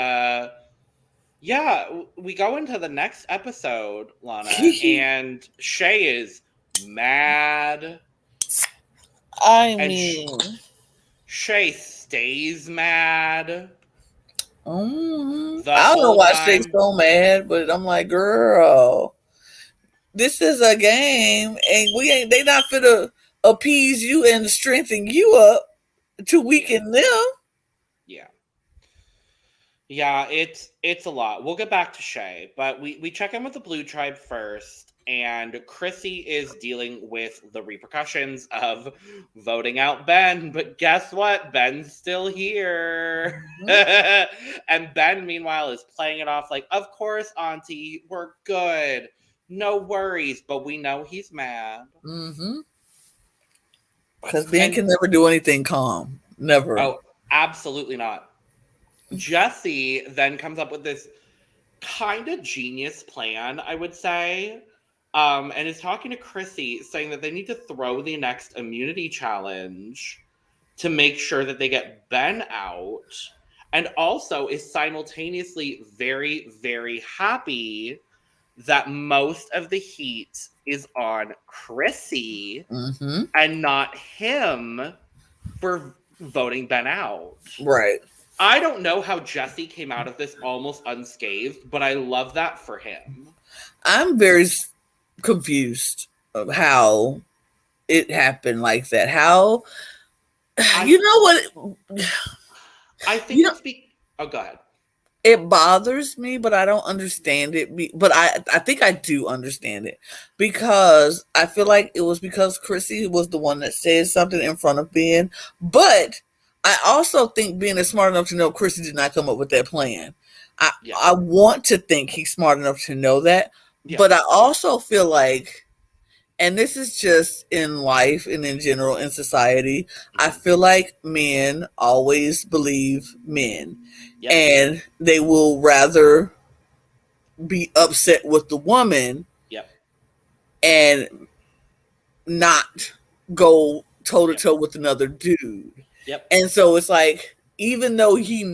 [SPEAKER 1] we go into the next episode, Lana, and Shay is mad. Shay stays mad.
[SPEAKER 2] I don't know why Shay's so mad, but I'm like, girl, this is a game, and they not finna appease you and strengthen you up to weaken them.
[SPEAKER 1] Yeah, it's a lot. We'll get back to Shay, but we check in with the Blue Tribe first, and Chrissy is dealing with the repercussions of voting out Ben, but guess what? Ben's still here. Mm-hmm. And Ben, meanwhile, is playing it off like, of course, Auntie, we're good. No worries, but we know he's mad.
[SPEAKER 2] Mm-hmm. Because Ben can never do anything calm. Never.
[SPEAKER 1] Oh, absolutely not. Jesse then comes up with this kind of genius plan, I would say, and is talking to Chrissy, saying that they need to throw the next immunity challenge to make sure that they get Ben out, and also is simultaneously very, very happy that most of the heat is on Chrissy and not him for voting Ben out.
[SPEAKER 2] Right.
[SPEAKER 1] I don't know how Jesse came out of this almost unscathed, but I love that for him.
[SPEAKER 2] I'm very confused of how it happened like that. How, you know what?
[SPEAKER 1] I think oh, go ahead.
[SPEAKER 2] It bothers me, but I don't understand it. But I think I do understand it because I feel like it was because Chrissy was the one that said something in front of Ben. But I also think Ben is smart enough to know Chrissy did not come up with that plan. I want to think he's smart enough to know that. Yeah. But I also feel like, and this is just in life and in general in society, I feel like men always believe men.
[SPEAKER 1] Yep.
[SPEAKER 2] And they will rather be upset with the woman
[SPEAKER 1] Yep.
[SPEAKER 2] and not go toe to toe with another dude.
[SPEAKER 1] Yep.
[SPEAKER 2] And so it's like, even though he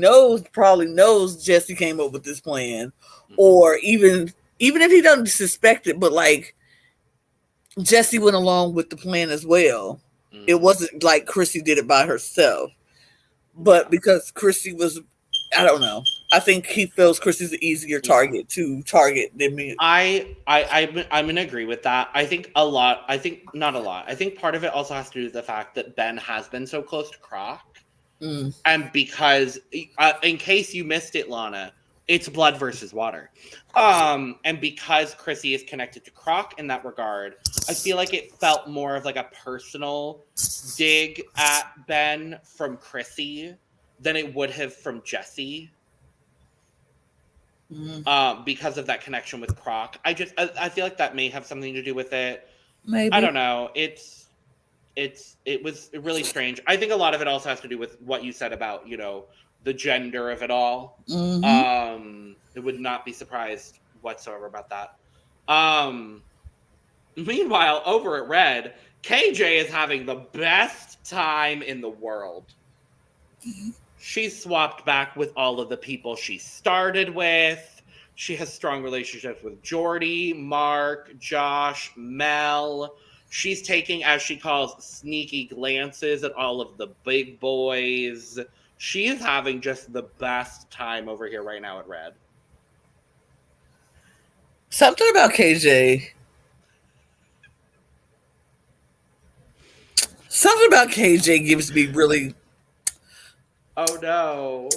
[SPEAKER 2] probably knows Jesse came up with this plan, or even if he doesn't suspect it, but like Jesse went along with the plan as well. It wasn't like Chrissy did it by herself, but because Chrissy was, I don't know. I think he feels Chrissy's an easier target to target than me.
[SPEAKER 1] I'm gonna agree with that. I think a lot. I think not a lot. I think part of it also has to do with the fact that Ben has been so close to Croc, and because in case you missed it, Lana, it's blood versus water, and because Chrissy is connected to Croc in that regard, I feel like it felt more of like a personal dig at Ben from Chrissy than it would have from Jesse. Because of that connection with Croc. I feel like that may have something to do with it.
[SPEAKER 2] Maybe.
[SPEAKER 1] I don't know. It was really strange. I think a lot of it also has to do with what you said about, the gender of it all. I would not be surprised whatsoever about that. Meanwhile, over at Red, KJ is having the best time in the world. She's swapped back with all of the people she started with. She has strong relationships with Jordy, Mark, Josh, Mel. She's taking, as she calls, sneaky glances at all of the big boys. She is having just the best time over here right now at Red.
[SPEAKER 2] Something about KJ. Something about KJ gives me really...
[SPEAKER 1] Oh no.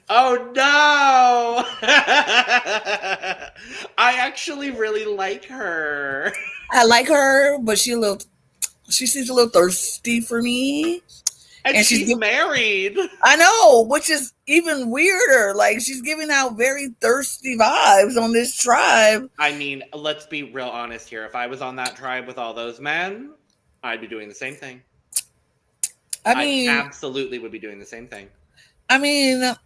[SPEAKER 1] Oh no! I actually really like her.
[SPEAKER 2] I like her, but she seems a little thirsty for me.
[SPEAKER 1] And she's married.
[SPEAKER 2] I know, which is even weirder. Like, she's giving out very thirsty vibes on this tribe.
[SPEAKER 1] I mean, let's be real honest here. If I was on that tribe with all those men, I'd be doing the same thing. I absolutely would be doing the same thing.
[SPEAKER 2] I mean, I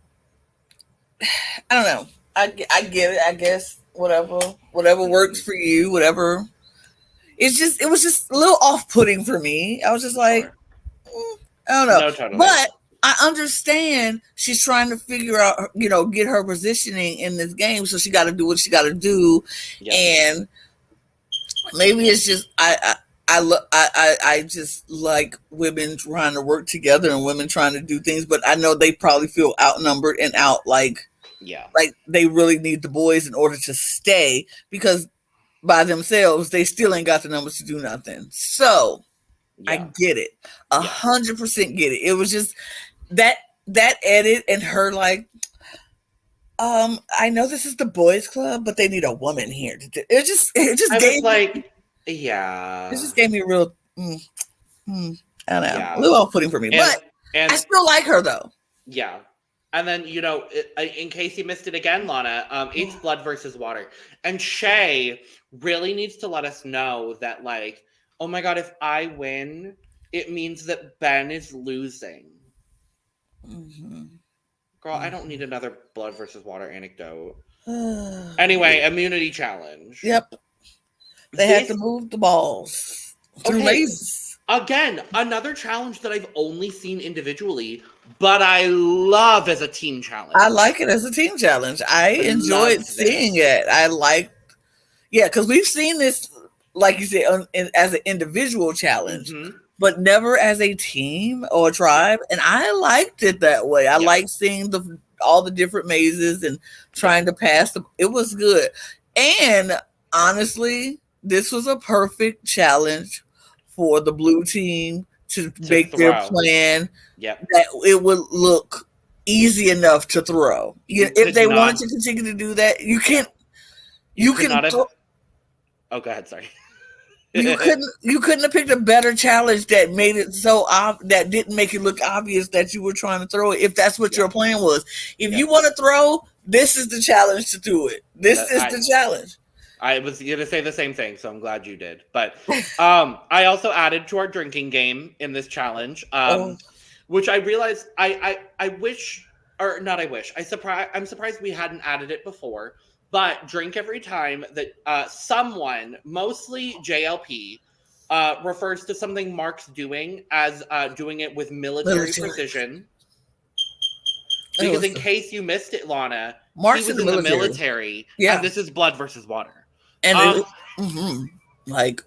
[SPEAKER 2] don't know. I get it. I guess whatever works for you, whatever. It was just a little off-putting for me. I was just like, I don't know.
[SPEAKER 1] No, totally.
[SPEAKER 2] But I understand she's trying to figure out, get her positioning in this game. So she got to do what she got to do. Yep. And maybe it's just, I just like women trying to work together and women trying to do things, but I know they probably feel outnumbered and like they really need the boys in order to stay, because by themselves they still ain't got the numbers to do nothing. So I get it, 100% get it. It was just that edit and her like, I know this is the boys' club, but they need a woman here to do. It just gave me,
[SPEAKER 1] it
[SPEAKER 2] just gave me a real, I don't know, a little off-putting for me. But I still like her though.
[SPEAKER 1] Yeah. And then, in case you missed it again, Lana, it's blood versus water. And Shay really needs to let us know that, like, oh my God, if I win, it means that Ben is losing. Girl, I don't need another blood versus water anecdote. Anyway, immunity challenge.
[SPEAKER 2] Yep. They had to move the balls through mazes.
[SPEAKER 1] Again, another challenge that I've only seen individually, but I love as a team challenge.
[SPEAKER 2] I like it as a team challenge. I enjoyed seeing it. Because we've seen this, like you said, as an individual challenge, but never as a team or a tribe. And I liked it that way. I liked seeing all the different mazes and trying to pass them. It was good. And honestly, this was a perfect challenge for the blue team to make their plan that it would look easy enough to throw. If they wanted to continue to do that, you can.
[SPEAKER 1] Oh, go ahead. Sorry.
[SPEAKER 2] You couldn't have picked a better challenge that made it so that didn't make it look obvious that you were trying to throw it. If that's what your plan was, if you want to throw, this is the challenge to do it. This is the challenge.
[SPEAKER 1] I was going to say the same thing, so I'm glad you did. But I also added to our drinking game in this challenge, which I realized I wish, or not I wish, I'm surprised we hadn't added it before, but drink every time that someone, mostly JLP, refers to something Mark's doing as doing it with military precision. Because in case you missed it, Lana,
[SPEAKER 2] Mark's
[SPEAKER 1] he was in the military,
[SPEAKER 2] yeah.
[SPEAKER 1] and this is blood versus water.
[SPEAKER 2] And like,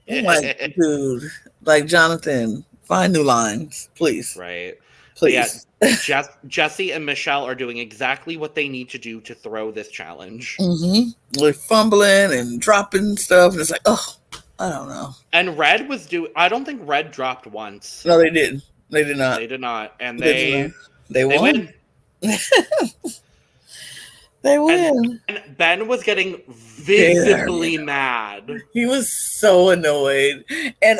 [SPEAKER 2] dude, like Jonathan, find new lines, please.
[SPEAKER 1] Right.
[SPEAKER 2] Please.
[SPEAKER 1] Yeah, Jesse and Michelle are doing exactly what they need to do to throw this challenge.
[SPEAKER 2] They're fumbling and dropping stuff, and it's like, oh, I don't know.
[SPEAKER 1] And Red I don't think Red dropped once.
[SPEAKER 2] No, they didn't. They did not.
[SPEAKER 1] They did not. And they
[SPEAKER 2] won. They win.
[SPEAKER 1] And Ben was getting visibly mad.
[SPEAKER 2] He was so annoyed. And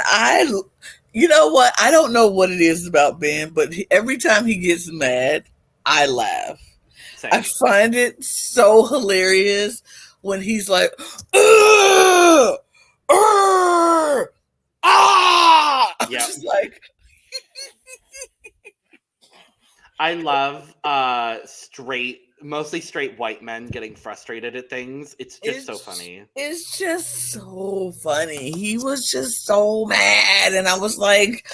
[SPEAKER 2] you know what? I don't know what it is about Ben, but every time he gets mad, I laugh. Same. I find it so hilarious when he's like, ah! I'm just like...
[SPEAKER 1] I love mostly straight white men getting frustrated at things. It's so funny.
[SPEAKER 2] It's just so funny. He was just so mad, and I was like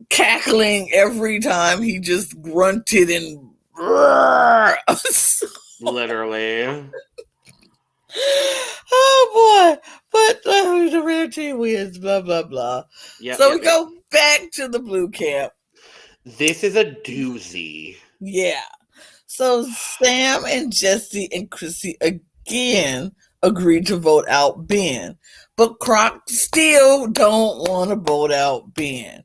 [SPEAKER 2] cackling every time he just grunted and
[SPEAKER 1] literally.
[SPEAKER 2] Oh boy! But the red team wins. Blah blah blah. So we go back to the blue camp.
[SPEAKER 1] This is a doozy.
[SPEAKER 2] Yeah. So Sam and Jesse and Chrissy again agreed to vote out Ben. But Croc still don't want to vote out Ben.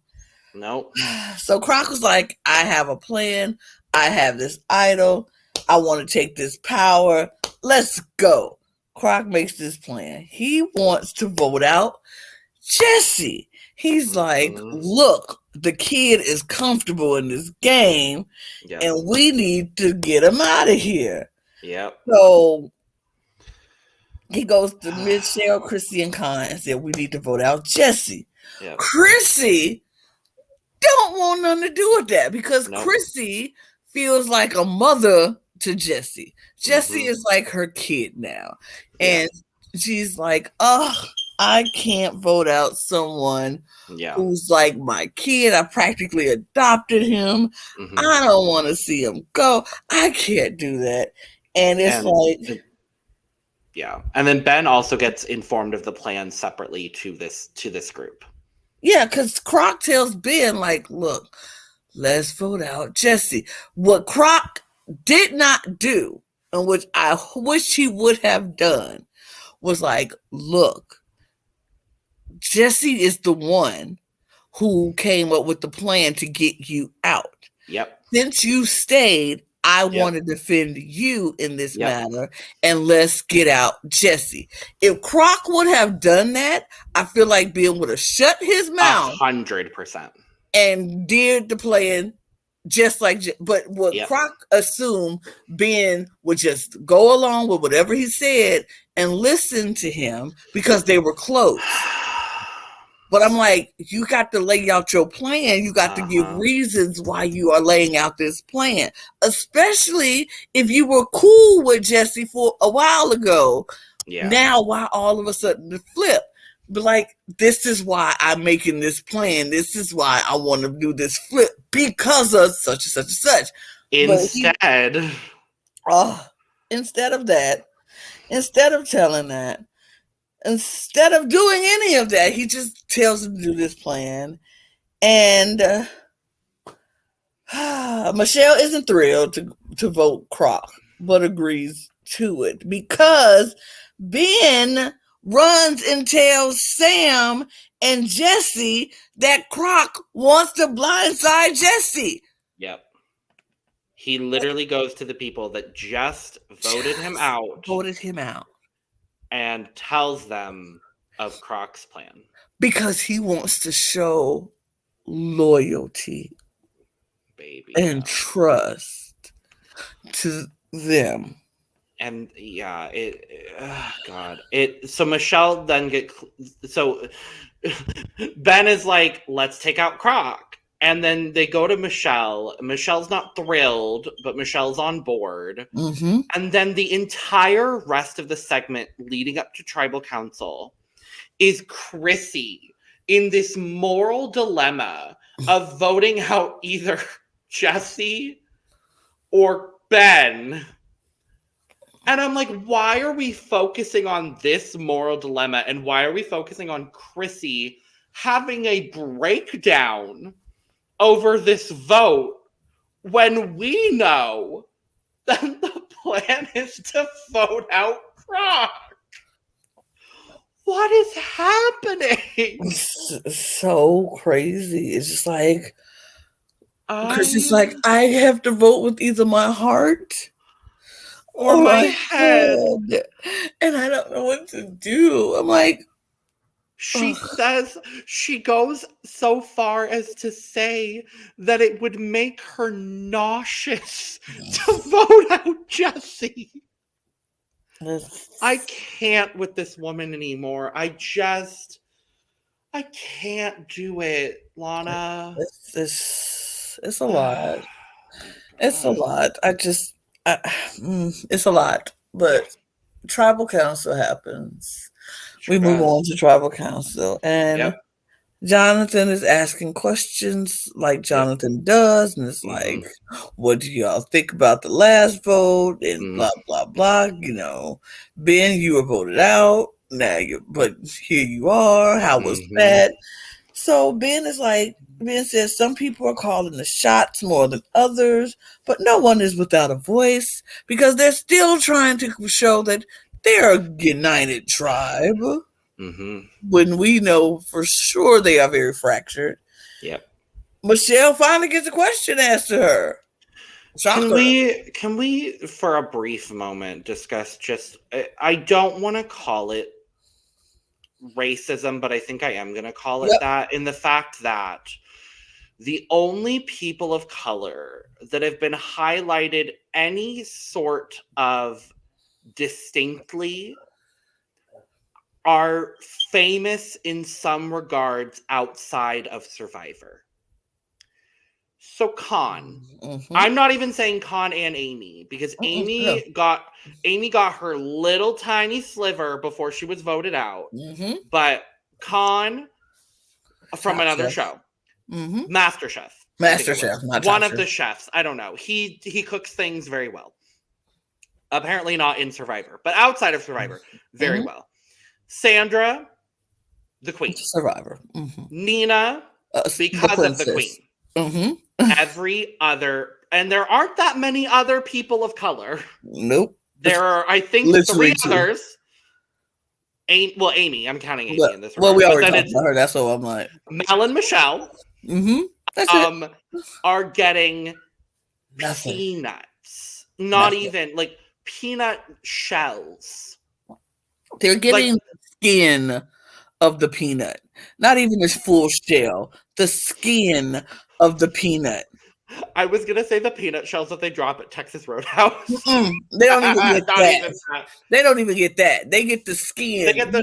[SPEAKER 1] Nope.
[SPEAKER 2] So Croc was like, I have a plan. I have this idol. I want to take this power. Let's go. Croc makes this plan. He wants to vote out Jesse. He's like, look, the kid is comfortable in this game, and we need to get him out of here.
[SPEAKER 1] Yep.
[SPEAKER 2] So he goes to Michelle, Chrissy, and Con and said, we need to vote out Jesse. Yep. Chrissy don't want nothing to do with that because Chrissy feels like a mother to Jesse. Jesse is like her kid now. And she's like, oh, I can't vote out someone who's like my kid. I practically adopted him. I don't want to see him go. I can't do that. And it's
[SPEAKER 1] and then Ben also gets informed of the plan separately to this group.
[SPEAKER 2] Yeah, because Croc tells Ben, like, look, let's vote out Jesse. What Croc did not do, and which I wish he would have done, was like, look, Jesse is the one who came up with the plan to get you out.
[SPEAKER 1] Yep.
[SPEAKER 2] Since you stayed, I want to defend you in this matter, and let's get out Jesse. If Croc would have done that, I feel like Ben would have shut his mouth
[SPEAKER 1] 100%
[SPEAKER 2] and did the plan just like. But what Croc assumed, Ben would just go along with whatever he said and listen to him because they were close. But I'm like, you got to lay out your plan. You got to give reasons why you are laying out this plan, especially if you were cool with Jesse for a while ago. Yeah. Now, why all of a sudden the flip? But like, this is why I'm making this plan. This is why I want to do this flip because of such and such and such. Instead of that, instead of telling that, instead of doing any of that, he just tells him to do this plan. And Michelle isn't thrilled to vote Croc, but agrees to it because Ben runs and tells Sam and Jesse that Croc wants to blindside Jesse.
[SPEAKER 1] Yep. He literally goes to the people that just voted him out. And tells them of Croc's plan.
[SPEAKER 2] Because he wants to show loyalty and trust to them.
[SPEAKER 1] And yeah, so Michelle then so Ben is like, let's take out Croc. And then they go to Michelle. Michelle's not thrilled, but Michelle's on board.
[SPEAKER 2] Mm-hmm.
[SPEAKER 1] And then the entire rest of the segment leading up to Tribal Council is Chrissy in this moral dilemma of voting out either Jesse or Ben. And I'm like, why are we focusing on this moral dilemma? And why are we focusing on Chrissy having a breakdown over this vote when we know that the plan is to vote out Croc? What is happening?
[SPEAKER 2] It's so crazy. It's just like, Chrissy's like, I have to vote with either my heart
[SPEAKER 1] or my head.
[SPEAKER 2] And I don't know what to do. I'm like,
[SPEAKER 1] she says, she goes so far as to say that it would make her nauseous to vote out Jesse. I can't with this woman anymore. I can't do it, Lana.
[SPEAKER 2] It's a lot. It's a lot. It's a lot. But Tribal Council happens. We move on to Tribal Council. And Jonathan is asking questions like Jonathan does. And it's like, what do y'all think about the last vote? And blah, blah, blah. You know, Ben, you were voted out. But here you are. How was that? So Ben says some people are calling the shots more than others, but no one is without a voice because they're still trying to show that they're a united tribe. When we know for sure they are very fractured.
[SPEAKER 1] Yep.
[SPEAKER 2] Michelle finally gets a question asked to her.
[SPEAKER 1] Can we for a brief moment discuss I don't want to call it racism, but I think I am going to call it that, in the fact that the only people of color that have been highlighted any sort of distinctly are famous in some regards outside of Survivor. So Con, I'm not even saying Con and Amy, because Amy got her little tiny sliver before she was voted out. But Con from another show, MasterChef, one of the chefs. I don't know. He cooks things very well. Apparently not in Survivor, but outside of Survivor, very well. Sandra, the queen.
[SPEAKER 2] Survivor.
[SPEAKER 1] Nina, because of the queen. Every other, and there aren't that many other people of color.
[SPEAKER 2] Nope.
[SPEAKER 1] There are, I think, literally 3 others. Amy. I'm counting Amy in this.
[SPEAKER 2] Well, we already talked about her. That's what I'm like.
[SPEAKER 1] Mel and Michelle. Are getting peanuts. Not even like peanut shells.
[SPEAKER 2] They're getting the skin of the peanut. Not even the full shell. The skin of the peanut.
[SPEAKER 1] I was gonna say the peanut shells that they drop at Texas Roadhouse.
[SPEAKER 2] They don't even get that. They don't even get that. They get the skin.
[SPEAKER 1] They get the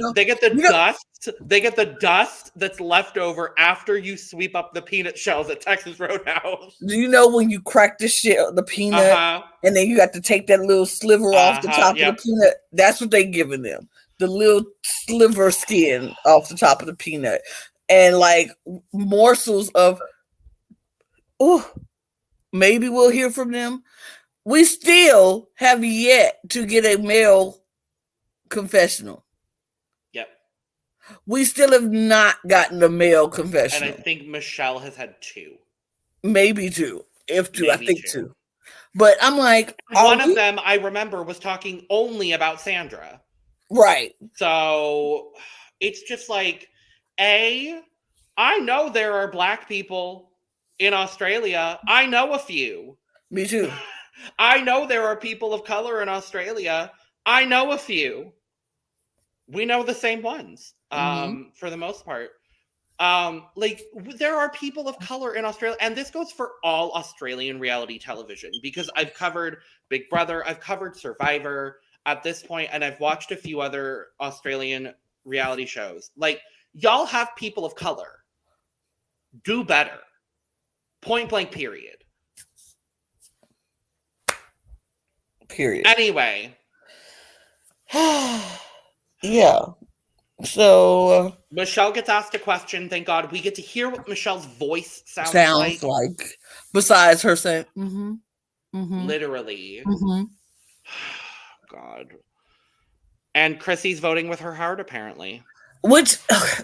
[SPEAKER 1] dust. They get the dust that's left over after you sweep up the peanut shells at Texas Roadhouse.
[SPEAKER 2] Do you know when you crack the peanut, and then you got to take that little sliver off the top of the peanut? That's what they giving them. The little sliver skin off the top of the peanut. And like morsels of, maybe we'll hear from them. We still have yet to get a male confessional. Yep. We still have not gotten a male confessional.
[SPEAKER 1] And I think Michelle has had 2.
[SPEAKER 2] Maybe 2. If 2, maybe I think 2. But I'm like...
[SPEAKER 1] One of them, I remember, was talking only about Sandra.
[SPEAKER 2] Right.
[SPEAKER 1] So it's just like, I know there are Black people in Australia. I know a few.
[SPEAKER 2] Me too.
[SPEAKER 1] I know there are people of color in Australia. I know a few. We know the same ones, for the most part. Like, there are people of color in Australia, and this goes for all Australian reality television, because I've covered Big Brother, I've covered Survivor, at this point, and I've watched a few other Australian reality shows, like, y'all have people of color. Do better. Point blank, period.
[SPEAKER 2] Period.
[SPEAKER 1] Anyway.
[SPEAKER 2] Yeah. So
[SPEAKER 1] Michelle gets asked a question. Thank God we get to hear what Michelle's voice sounds like.
[SPEAKER 2] Besides her saying,
[SPEAKER 1] literally. God. And Chrissy's voting with her heart, apparently.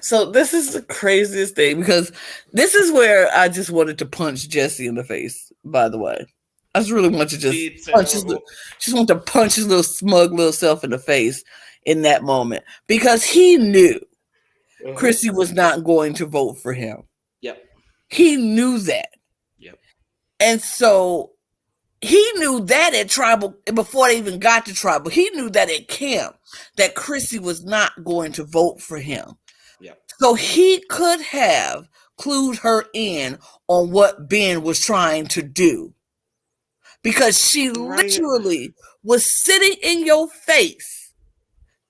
[SPEAKER 2] So this is the craziest thing, because this is where I just wanted to punch Jesse in the face, by the way. I just really want to just want to punch his little smug little self in the face in that moment, because he knew Chrissy was not going to vote for him.
[SPEAKER 1] Yep.
[SPEAKER 2] He knew that.
[SPEAKER 1] Yep.
[SPEAKER 2] And so he knew that at Tribal, before they even got to Tribal, he knew that at camp, that Chrissy was not going to vote for him.
[SPEAKER 1] Yep.
[SPEAKER 2] So he could have clued her in on what Ben was trying to do. Because she literally was sitting in your face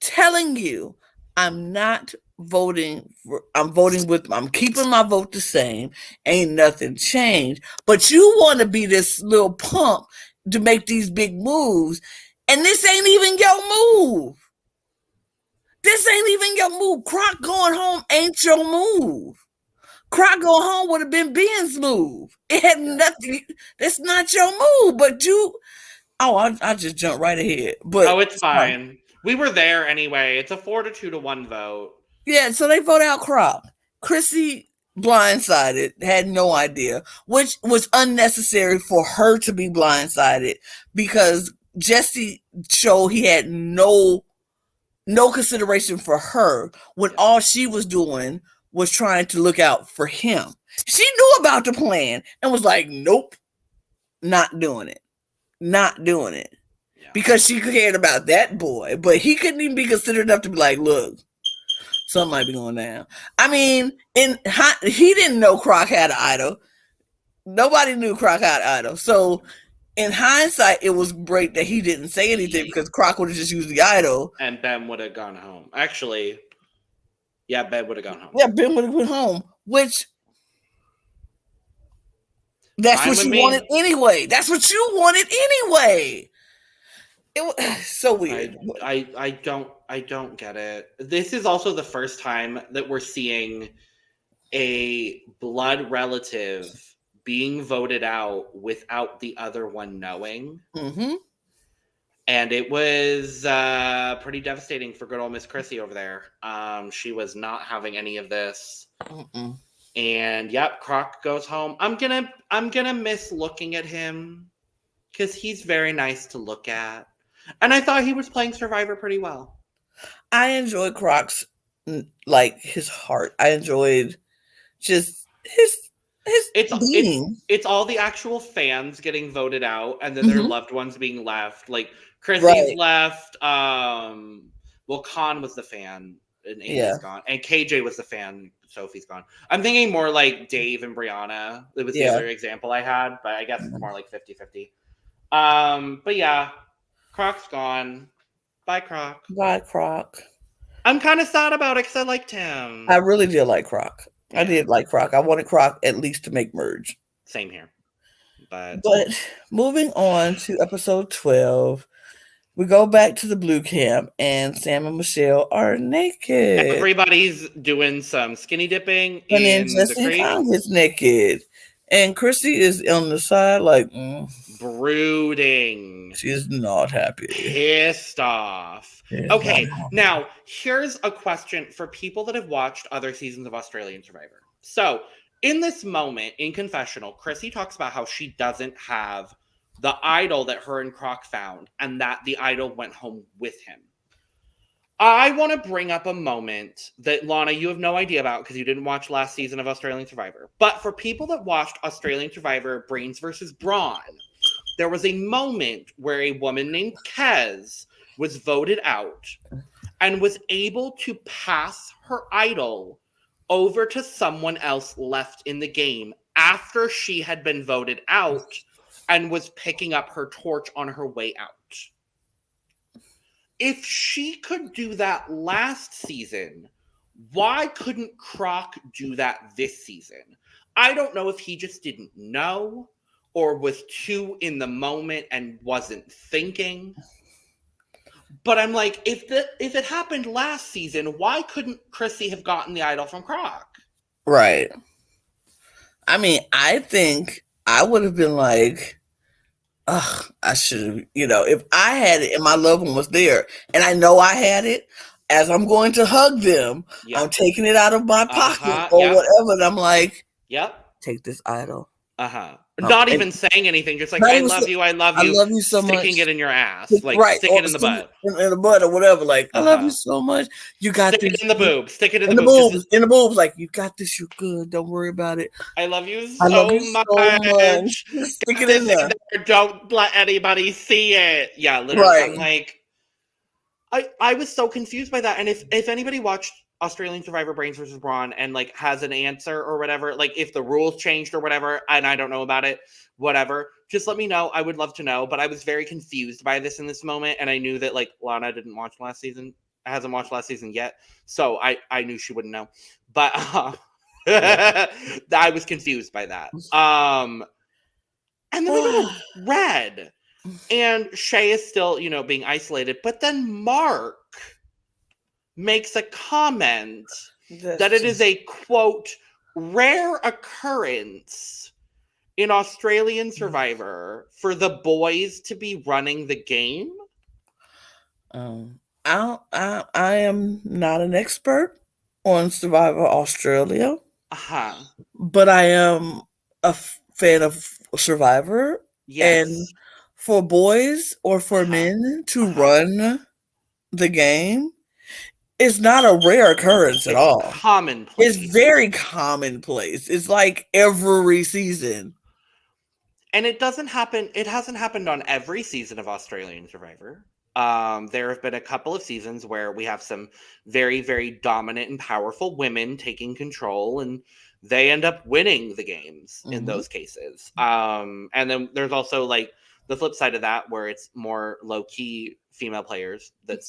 [SPEAKER 2] telling you, I'm not voting I'm keeping my vote the same. Ain't nothing changed. But you want to be this little pump to make these big moves. And this ain't even your move. This ain't even your move. Croc going home ain't your move. Croc going home would have been Ben's move. It had nothing. That's not your move. But you, I just jumped right ahead. But
[SPEAKER 1] it's fine. We were there anyway. It's a 4-2-1 vote.
[SPEAKER 2] Yeah, so they vote out Croc. Chrissy blindsided, had no idea, which was unnecessary for her to be blindsided, because Jesse showed he had no consideration for her when all she was doing was trying to look out for him. She knew about the plan and was like, nope, not doing it. Not doing it. Yeah. Because she cared about that boy, but he couldn't even be considered enough to be like, look, something might be going down. I mean, he didn't know Croc had an idol. Nobody knew Croc had an idol. So in hindsight, it was great that he didn't say anything, because Croc would have just used the idol.
[SPEAKER 1] And Ben would have gone home. Actually, yeah, Ben would have gone home.
[SPEAKER 2] Yeah, Ben would have went home, which that's what you wanted anyway. That's what you wanted anyway. It was so weird.
[SPEAKER 1] I don't get it. This is also the first time that we're seeing a blood relative being voted out without the other one knowing.
[SPEAKER 2] Mm-hmm.
[SPEAKER 1] And it was pretty devastating for good old Miss Chrissy over there. She was not having any of this.
[SPEAKER 2] Mm-mm.
[SPEAKER 1] And yep, Croc goes home. I'm gonna miss looking at him, because he's very nice to look at. And I thought he was playing Survivor pretty well.
[SPEAKER 2] I enjoyed Croc's, like, his heart. I enjoyed just his being.
[SPEAKER 1] It's all the actual fans getting voted out, and then their loved ones being left. Like, Chrissy's left. Khan was the fan, and Amy's gone. And KJ was the fan, Sophie's gone. I'm thinking more like Dave and Brianna. It was the other example I had, but I guess it's more like 50-50. But yeah, Croc's gone. Bye, Croc.
[SPEAKER 2] Bye, Croc.
[SPEAKER 1] I'm kind of sad about it because I liked him.
[SPEAKER 2] I really did like Croc. Yeah. I did like Croc. I wanted Croc at least to make merge.
[SPEAKER 1] Same here. But
[SPEAKER 2] moving on to episode 12, we go back to the blue camp, and Sam and Michelle are naked.
[SPEAKER 1] Everybody's doing some skinny dipping.
[SPEAKER 2] And then Jesse is naked. And Chrissy is on the side, like,
[SPEAKER 1] brooding.
[SPEAKER 2] She's not happy.
[SPEAKER 1] Pissed off. Okay, now, here's a question for people that have watched other seasons of Australian Survivor. So, in this moment, in confessional, Chrissy talks about how she doesn't have the idol that her and Croc found, and that the idol went home with him. I want to bring up a moment that, Lana, you have no idea about because you didn't watch last season of Australian Survivor. But for people that watched Australian Survivor Brains versus Brawn, there was a moment where a woman named Kez was voted out and was able to pass her idol over to someone else left in the game after she had been voted out and was picking up her torch on her way out. if she could do that last season, why couldn't Croc do that this season? I don't know if he just didn't know or was too in the moment and wasn't thinking. But I'm like, if it happened last season, why couldn't Chrissy have gotten the idol from Croc?
[SPEAKER 2] Right. I mean, I think I would have been like, ugh, I should have, if I had it and my loved one was there and I know I had it, as I'm going to hug them,
[SPEAKER 1] Yep.
[SPEAKER 2] I'm taking it out of my pocket or
[SPEAKER 1] Yep.
[SPEAKER 2] whatever. And I'm like,
[SPEAKER 1] yep,
[SPEAKER 2] take this idol.
[SPEAKER 1] Not even saying anything, just like, I love you
[SPEAKER 2] so much.
[SPEAKER 1] Sticking it in your ass. Like,
[SPEAKER 2] right.
[SPEAKER 1] stick it in the butt.
[SPEAKER 2] In the butt or whatever. Like, I love you so much. You got
[SPEAKER 1] stick
[SPEAKER 2] this.
[SPEAKER 1] Stick it in the boob. Stick it in
[SPEAKER 2] the
[SPEAKER 1] boobs.
[SPEAKER 2] In the boobs. Like, you got this. You're good. Don't worry about it.
[SPEAKER 1] I love you so much.
[SPEAKER 2] Stick it in there.
[SPEAKER 1] Don't let anybody see it. Yeah, literally. Right. I'm like, I was so confused by that. And if anybody watched Australian Survivor Brains versus Brawn and like has an answer or whatever, like if the rules changed or whatever, and I don't know about it, whatever, just let me know. I would love to know. But I was very confused by this in this moment, and I knew that like Lana didn't watch last season, hasn't watched last season yet, so I knew she wouldn't know. But I was confused by that. And then we go to Red, and Shay is still, being isolated, but then Mark makes a comment that it is a, quote, rare occurrence in Australian Survivor for the boys to be running the game.
[SPEAKER 2] I am not an expert on Survivor Australia, but I am a fan of Survivor. Yes. And for boys or for men to run the game is not a rare occurrence at all.
[SPEAKER 1] Commonplace.
[SPEAKER 2] It's very commonplace. It's like every season.
[SPEAKER 1] And it doesn't happen. It hasn't happened on every season of Australian Survivor. There have been a couple of seasons where we have some very, very dominant and powerful women taking control, and they end up winning the games in those cases. And then there's also like the flip side of that, where it's more low-key female players that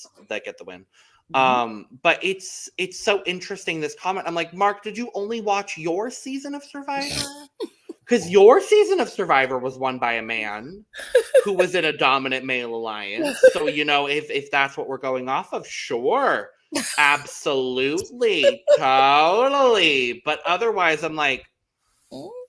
[SPEAKER 1] get the win. But it's so interesting, this comment. I'm like, Mark, did you only watch your season of Survivor? Because your season of Survivor was won by a man who was in a dominant male alliance. So, if that's what we're going off of, sure. Absolutely. Totally. But otherwise, I'm like,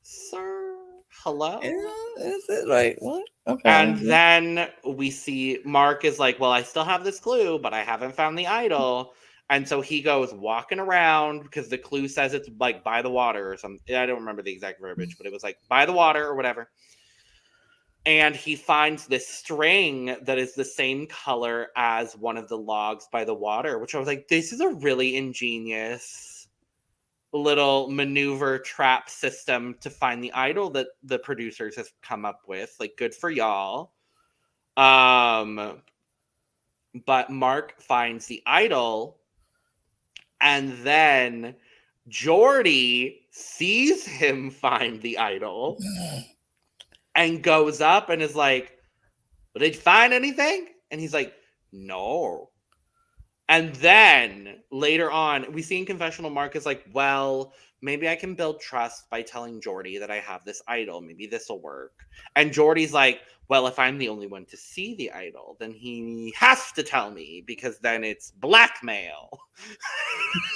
[SPEAKER 1] sir, hello?
[SPEAKER 2] Is it like, what? Okay.
[SPEAKER 1] And then we see Mark is like, well, I still have this clue, but I haven't found the idol. And so he goes walking around because the clue says it's like by the water or something. I don't remember the exact verbiage, but it was like by the water or whatever. And he finds this string that is the same color as one of the logs by the water, which I was like, this is a really ingenious little maneuver trap system to find the idol that the producers have come up with. Like, good for y'all. But Mark finds the idol, and then Jordy sees him find the idol and goes up and is like, well, did you find anything? And he's like, no. And then later on, we see in confessional, Mark is like, well, maybe I can build trust by telling Jordy that I have this idol. Maybe this will work. And Jordy's like, well, if I'm the only one to see the idol, then he has to tell me, because then it's blackmail.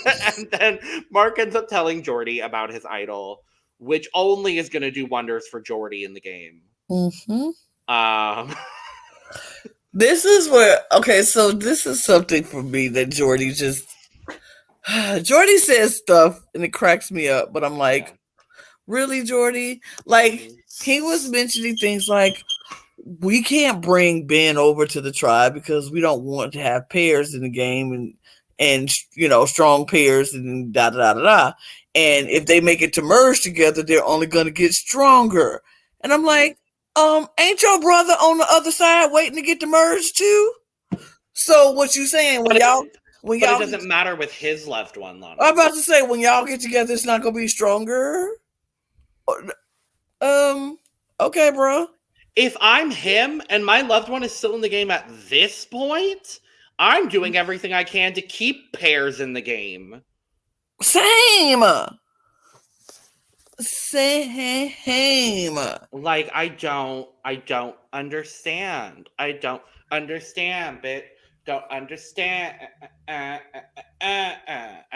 [SPEAKER 1] And then Mark ends up telling Jordy about his idol, which only is going to do wonders for Jordy in the game.
[SPEAKER 2] This is where, okay, so this is something for me that Jordy just, Jordy says stuff and it cracks me up, but I'm like, really, Jordy? Like, he was mentioning things like, we can't bring Ben over to the tribe because we don't want to have pairs in the game and strong pairs and da da da da. And if they make it to merge together, they're only going to get stronger. And I'm like, ain't your brother on the other side waiting to get the merge too? So what you saying when y'all
[SPEAKER 1] it doesn't matter with his loved one, Lana.
[SPEAKER 2] I'm about to say, when y'all get together, it's not gonna be stronger. Okay, bro.
[SPEAKER 1] If I'm him and my loved one is still in the game at this point, I'm doing everything I can to keep pairs in the game.
[SPEAKER 2] Same.
[SPEAKER 1] Like, I don't understand. I don't understand, bitch. Don't understand. I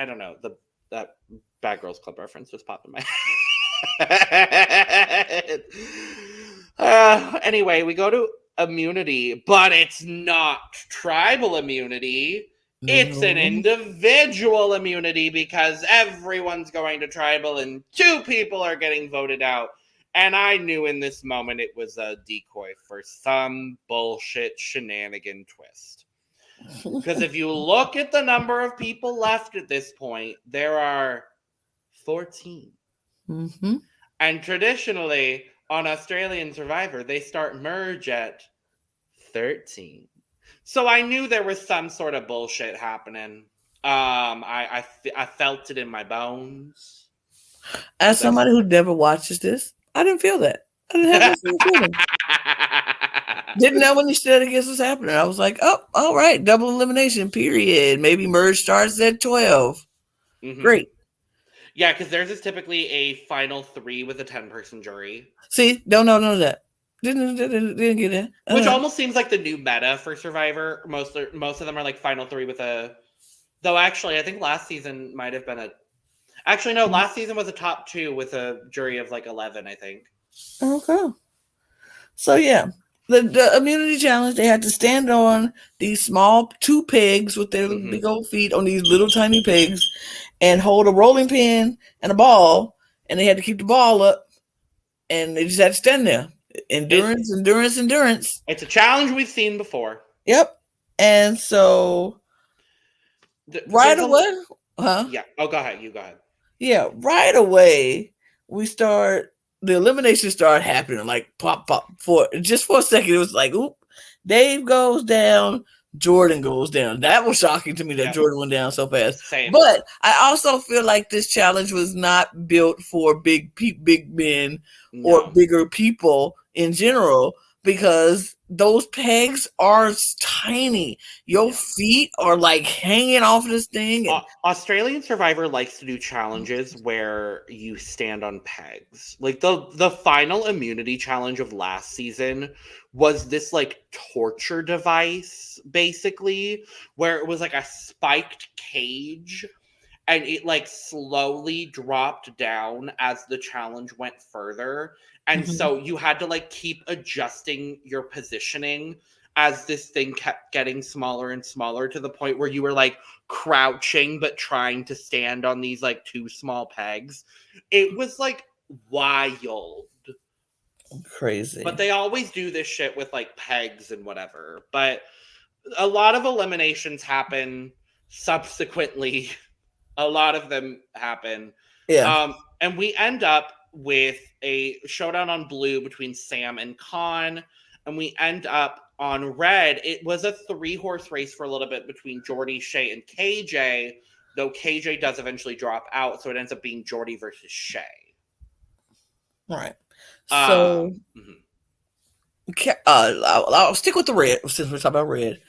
[SPEAKER 1] don't know. That Bad Girls Club reference just popped in my head. Anyway, we go to immunity, but it's not tribal immunity. It's an individual immunity because everyone's going to tribal and 2 people are getting voted out. And I knew in this moment it was a decoy for some bullshit shenanigan twist. Because if you look at the number of people left at this point, there are 14.
[SPEAKER 2] Mm-hmm.
[SPEAKER 1] And traditionally, on Australian Survivor, they start merge at 13. So I knew there was some sort of bullshit happening. I felt it in my bones.
[SPEAKER 2] As somebody who never watches this, I didn't feel that. I didn't have that feeling. Didn't know when the shenanigans was happening. I was like, oh, all right, double elimination, period. Maybe merge starts at 12. Mm-hmm. Great.
[SPEAKER 1] Yeah, because theirs is typically a final 3 with a 10-person jury.
[SPEAKER 2] See, don't know none of that. Didn't get it.
[SPEAKER 1] Which almost seems like the new meta for Survivor. Most of them are like final 3 with a... Though actually, I think last season might have been a... Actually, no, last season was a top 2 with a jury of like 11, I think.
[SPEAKER 2] Okay. So, yeah. The immunity challenge, they had to stand on these small 2 pigs with their big old feet on these little tiny pigs and hold a rolling pin and a ball, and they had to keep the ball up, and they just had to stand there. Endurance.
[SPEAKER 1] It's a challenge we've seen before.
[SPEAKER 2] Yep. And so right away,
[SPEAKER 1] Yeah. Oh, go ahead. You go ahead.
[SPEAKER 2] Yeah, right away the elimination started happening, like pop for a second. It was like, oop, Dave goes down, Jordan goes down. That was shocking to me that Jordan went down so fast.
[SPEAKER 1] Same.
[SPEAKER 2] But I also feel like this challenge was not built for big men or bigger people in general, because those pegs are tiny. Your feet are like hanging off this thing.
[SPEAKER 1] Australian Survivor likes to do challenges where you stand on pegs. Like the final immunity challenge of last season was this like torture device, basically, where it was like a spiked cage and it like slowly dropped down as the challenge went further. And so you had to like keep adjusting your positioning as this thing kept getting smaller and smaller, to the point where you were like crouching but trying to stand on these like 2 small pegs. It was like wild.
[SPEAKER 2] Crazy.
[SPEAKER 1] But they always do this shit with like pegs and whatever. But a lot of eliminations happen subsequently. A lot of them happen.
[SPEAKER 2] Yeah.
[SPEAKER 1] And we end up with a showdown on blue between Sam and Khan, and we end up on red. It was a 3-horse race for a little bit between Jordy, Shay, and KJ, though KJ does eventually drop out, so it ends up being Jordy versus Shay.
[SPEAKER 2] Right. So I'll stick with the red since we're talking about red.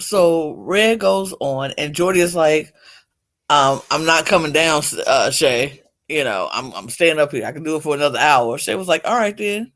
[SPEAKER 2] So red goes on, and Jordy is like, I'm not coming down, Shay. You know, I'm staying up here. I can do it for another hour. Shay was like, all right, then.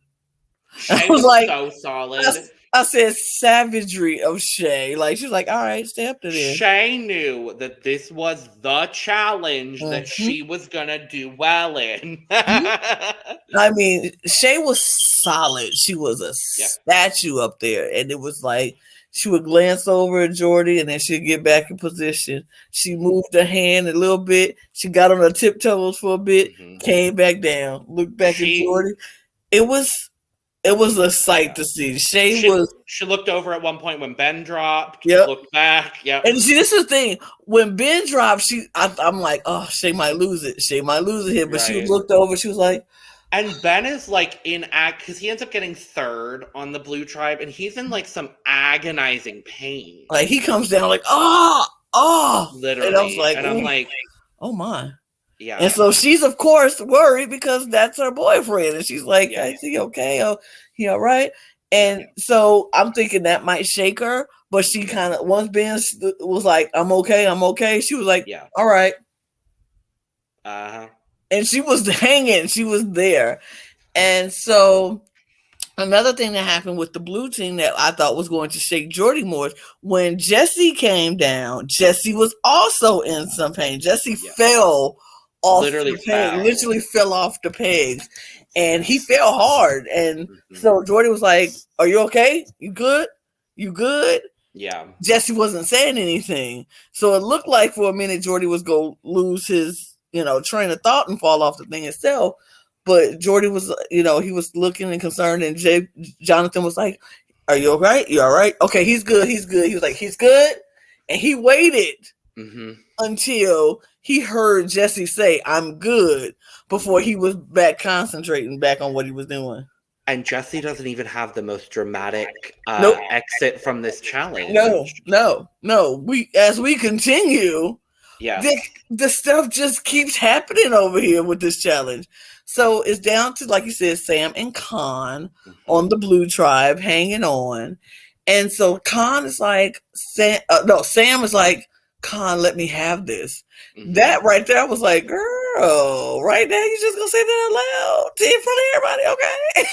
[SPEAKER 1] Shay was like, so solid.
[SPEAKER 2] I said savagery of Shay. Like, she's like, all right, stay up to this.
[SPEAKER 1] Shay knew that this was the challenge that she was going to do well in.
[SPEAKER 2] I mean, Shay was solid. She was a statue up there. And it was like, she would glance over at Jordy and then she'd get back in position. She moved her hand a little bit. She got on her tiptoes for a bit, came back down, looked back at Jordy. It was a sight to see. She
[SPEAKER 1] looked over at one point when Ben dropped. Looked back. Yep.
[SPEAKER 2] And see, this is the thing. When Ben dropped, I'm like, oh, Shay might lose it. Shay might lose it here. But she looked over. She was like,
[SPEAKER 1] and Ben is like in because he ends up getting 3rd on the blue tribe, and he's in like some agonizing pain.
[SPEAKER 2] Like he comes down like, oh,
[SPEAKER 1] literally.
[SPEAKER 2] And I'm like, oh my.
[SPEAKER 1] Yeah.
[SPEAKER 2] And so she's of course worried because that's her boyfriend, and she's like, is he okay? Oh, he all right? And so I'm thinking that might shake her, But she kind of, once Ben was like, I'm okay, she was like,
[SPEAKER 1] Yeah.
[SPEAKER 2] all right.
[SPEAKER 1] Uh-huh.
[SPEAKER 2] And she was hanging. She was there. And so another thing that happened with the blue team that I thought was going to shake Jordy more, when Jesse came down, Jesse was also in some pain. Jesse fell off
[SPEAKER 1] literally
[SPEAKER 2] the peg, literally fell off the pegs. And he fell hard. And so Jordy was like, are you okay? You good? You good?
[SPEAKER 1] Yeah.
[SPEAKER 2] Jesse wasn't saying anything. So it looked like for a minute Jordy was going to lose his, train of thought and fall off the thing itself. But Jordy was, he was looking and concerned, and Jonathan was like, are you all right? You all right? Okay, he's good. He's good. He was like, he's good. And he waited until he heard Jesse say, I'm good, before he was back concentrating back on what he was doing.
[SPEAKER 1] And Jesse doesn't even have the most dramatic exit from this challenge.
[SPEAKER 2] No. As we continue,
[SPEAKER 1] yeah,
[SPEAKER 2] the stuff just keeps happening over here with this challenge. So it's down to, like you said, Sam and Khan on the blue tribe hanging on. And so Khan is like, Sam is like, Khan, let me have this. That right there was like, girl, right now you just gonna say that out loud in front of everybody, okay?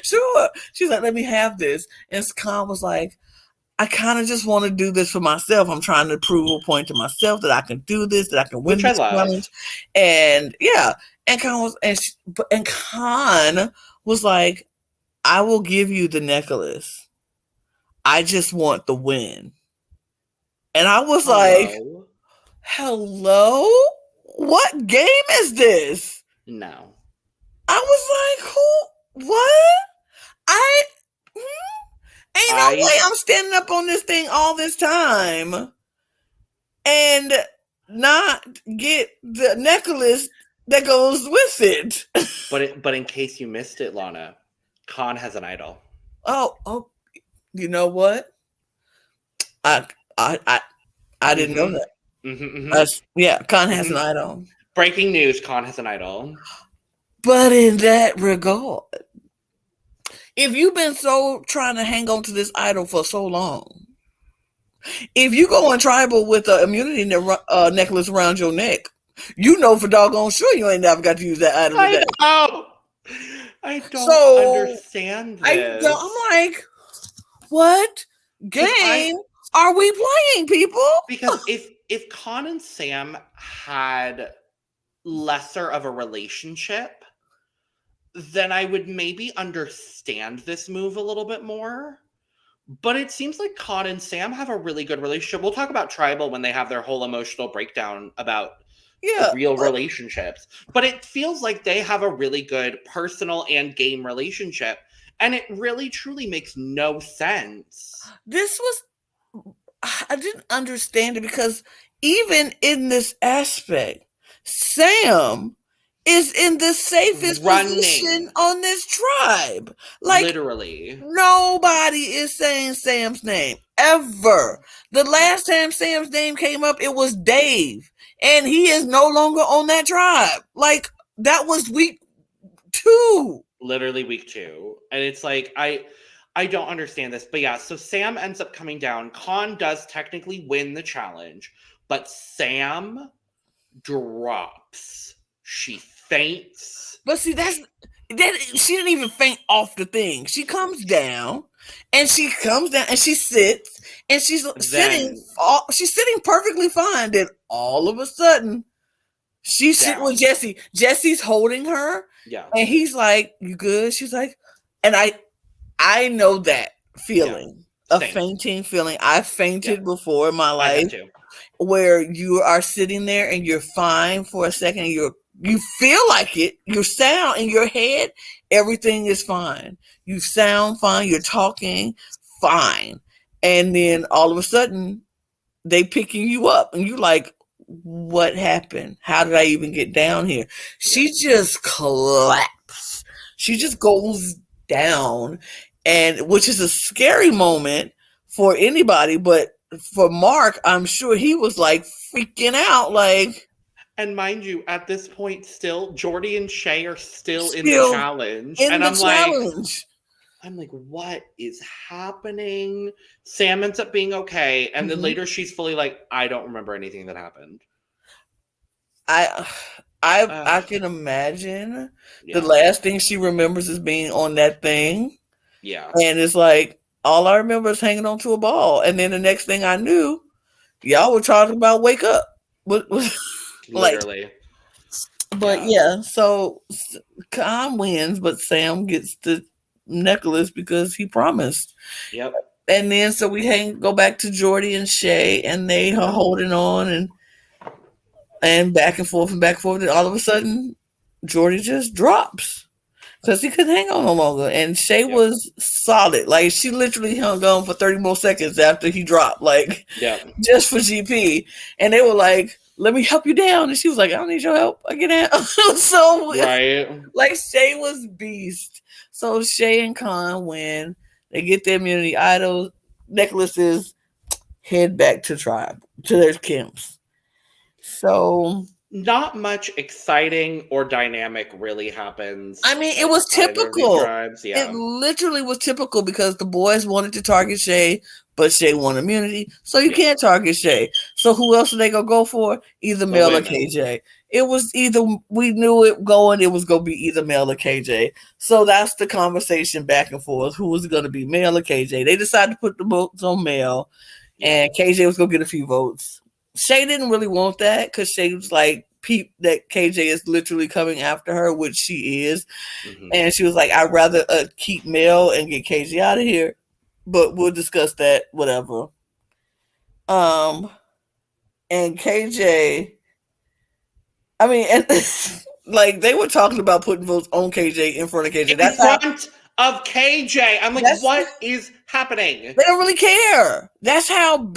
[SPEAKER 2] Sure. She's like, let me have this. And Khan was like, I kind of just want to do this for myself. I'm trying to prove a point to myself that I can do this, that I can win this challenge. And yeah, and Khan was like, I will give you the necklace. I just want the win. And I was like, hello? What game is this?
[SPEAKER 1] No.
[SPEAKER 2] I was like, who? What? Ain't no way I'm standing up on this thing all this time and not get the necklace that goes with it.
[SPEAKER 1] But in case you missed it, Lana, Khan has an idol.
[SPEAKER 2] Oh, you know what? I didn't know that. Khan has an idol.
[SPEAKER 1] Breaking news: Khan has an idol.
[SPEAKER 2] But in that regard, if you've been so trying to hang on to this idol for so long, if you go on tribal with an immunity necklace around your neck, you know for doggone sure you ain't never got to use that idol today.
[SPEAKER 1] I don't understand this.
[SPEAKER 2] I'm like, what game are we playing, people?
[SPEAKER 1] Because if Khan and Sam had lesser of a relationship, then I would maybe understand this move a little bit more. But it seems like Khan and Sam have a really good relationship. We'll talk about tribal when they have their whole emotional breakdown about real relationships. But it feels like they have a really good personal and game relationship. And it really, truly makes no sense.
[SPEAKER 2] I didn't understand it because even in this aspect, Sam is in the safest position on this tribe. Like,
[SPEAKER 1] literally.
[SPEAKER 2] Nobody is saying Sam's name ever. The last time Sam's name came up, it was Dave. And he is no longer on that tribe. Like, that was week 2.
[SPEAKER 1] Literally week 2. And it's like, I don't understand this. But yeah, so Sam ends up coming down. Khan does technically win the challenge. But Sam drops. She faints.
[SPEAKER 2] But see, that she didn't even faint off the thing. She comes down and she sits and she's sitting perfectly fine. Then all of a sudden she's sitting with Jesse. Jesse's holding her.
[SPEAKER 1] Yeah.
[SPEAKER 2] And he's like, you good? She's like, and I know that feeling. A fainting feeling. I fainted before in my life where you are sitting there and you're fine for a second. You feel like it. You sound in your head. Everything is fine. You sound fine. You're talking fine. And then all of a sudden they picking you up and you like, what happened? How did I even get down here? She just collapsed. She just goes down, and which is a scary moment for anybody, but for Mark, I'm sure he was like freaking out, like.
[SPEAKER 1] And mind you, at this point, still Jordy and Shay are still in the challenge, and I'm like, I'm like, what is happening? Sam ends up being okay. And then later she's fully like, I don't remember anything that happened.
[SPEAKER 2] I can imagine the
[SPEAKER 1] Yeah.
[SPEAKER 2] last thing she remembers is being on that thing.
[SPEAKER 1] Yeah.
[SPEAKER 2] And it's like, all I remember is hanging onto a ball. And then the next thing I knew, y'all were talking about wake up. Like,
[SPEAKER 1] Literally.
[SPEAKER 2] but yeah, so Khan wins, but Sam gets the necklace because he promised.
[SPEAKER 1] Yep.
[SPEAKER 2] And then so we go back to Jordy and Shay, and they are holding on and back and forth and back and forth. And all of a sudden, Jordy just drops because he couldn't hang on no longer. And Shay was solid. Like, she literally hung on for 30 more seconds after he dropped, like, just for GP. And they were like, let me help you down. And she was like, I don't need your help. I get out. So, like, Shay was beast. So Shay and Khan win. They get their immunity idol necklaces, head back to their camps. So
[SPEAKER 1] not much exciting or dynamic really happens.
[SPEAKER 2] I mean, it was typical. It literally was typical because the boys wanted to target Shay, but Shay won immunity, so you can't target Shay. So who else are they gonna go for? Either Mel or KJ. It was either, we knew it going, it was gonna be either Mel or KJ. So that's the conversation back and forth. Who was it gonna be, Mel or KJ? They decided to put the votes on Mel, and KJ was gonna get a few votes. Shay didn't really want that because Shay was like, peep that KJ is literally coming after her, which she is. And she was like, I'd rather keep Mel and get KJ out of here, but we'll discuss that, whatever. And KJ, I mean, and like, they were talking about putting votes on KJ in front of KJ.
[SPEAKER 1] In front of KJ. I'm like, what is happening?
[SPEAKER 2] They don't really care. That's how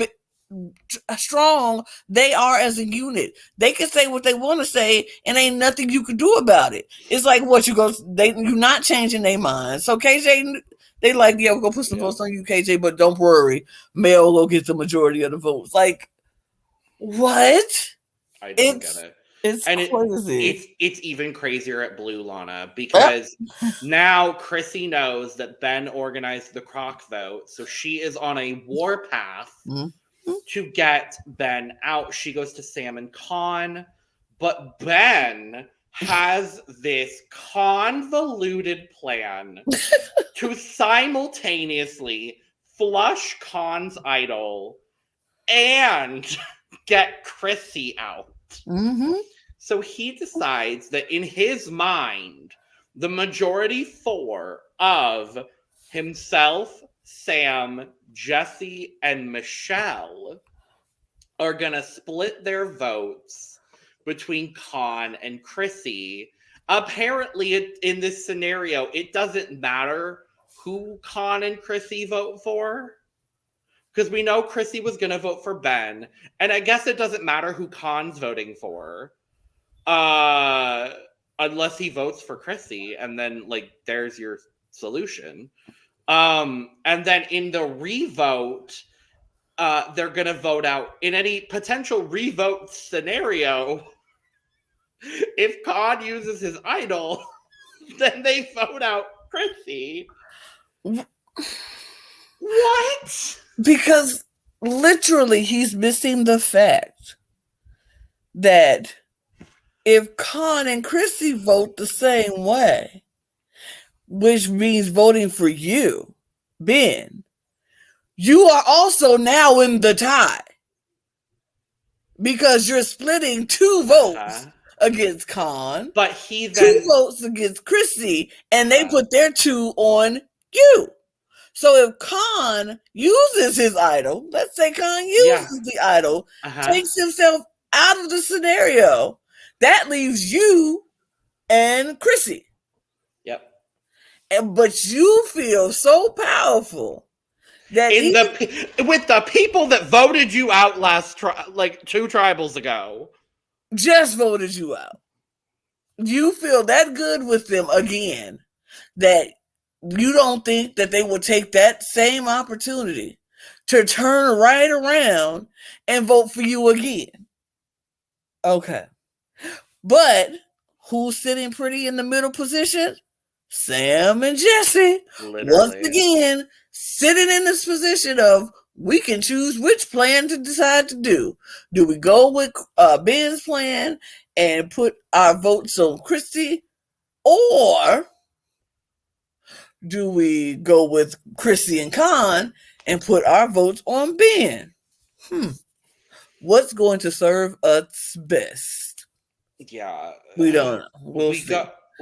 [SPEAKER 2] strong they are as a unit. They can say what they want to say, and ain't nothing you can do about it. It's like, what you go, you're not changing their mind. So KJ, they like, yeah, we're gonna put some votes on you, KJ, but don't worry, Mel will get the majority of the votes. Like, what?
[SPEAKER 1] I don't get it.
[SPEAKER 2] It's crazy.
[SPEAKER 1] It's even crazier at Blue, Lana, because now Chrissy knows that Ben organized the Croc vote, so she is on a war path to get Ben out. She goes to Sam and Khan, but Ben has this convoluted plan to simultaneously flush Khan's idol and get Chrissy out. So he decides that in his mind, the majority four of himself, Sam, Jesse, and Michelle are going to split their votes between Khan and Chrissy. Apparently, in this scenario, it doesn't matter who Khan and Chrissy vote for, because we know Chrissy was going to vote for Ben, and I guess it doesn't matter who Khan's voting for, unless he votes for Chrissy, and then, like, there's your solution. And then in the revote, they're going to vote out in any potential revote scenario. If Khan uses his idol, then they vote out Chrissy. What?
[SPEAKER 2] Because literally he's missing the fact that if Khan and Chrissy vote the same way, which means voting for you, Ben, you are also now in the tie. Because you're splitting 2 votes against Khan.
[SPEAKER 1] But he then
[SPEAKER 2] 2 votes against Chrissy, and they put their 2 on you. So if Khan uses his idol, let's say Khan uses the idol, takes himself out of the scenario, that leaves you and Chrissy.
[SPEAKER 1] Yep.
[SPEAKER 2] But you feel so powerful that
[SPEAKER 1] with the people that voted you out like 2 tribals ago,
[SPEAKER 2] just voted you out. You feel that good with them again that you don't think that they will take that same opportunity to turn right around and vote for you again. Okay. But who's sitting pretty in the middle position? Sam and Jesse, once
[SPEAKER 1] Literally.
[SPEAKER 2] again, sitting in this position of we can choose which plan to decide to do. Do we go with Ben's plan and put our votes on Chrissy, or do we go with Chrissy and Con and put our votes on Ben? What's going to serve us best?
[SPEAKER 1] Yeah.
[SPEAKER 2] We don't know. We'll see.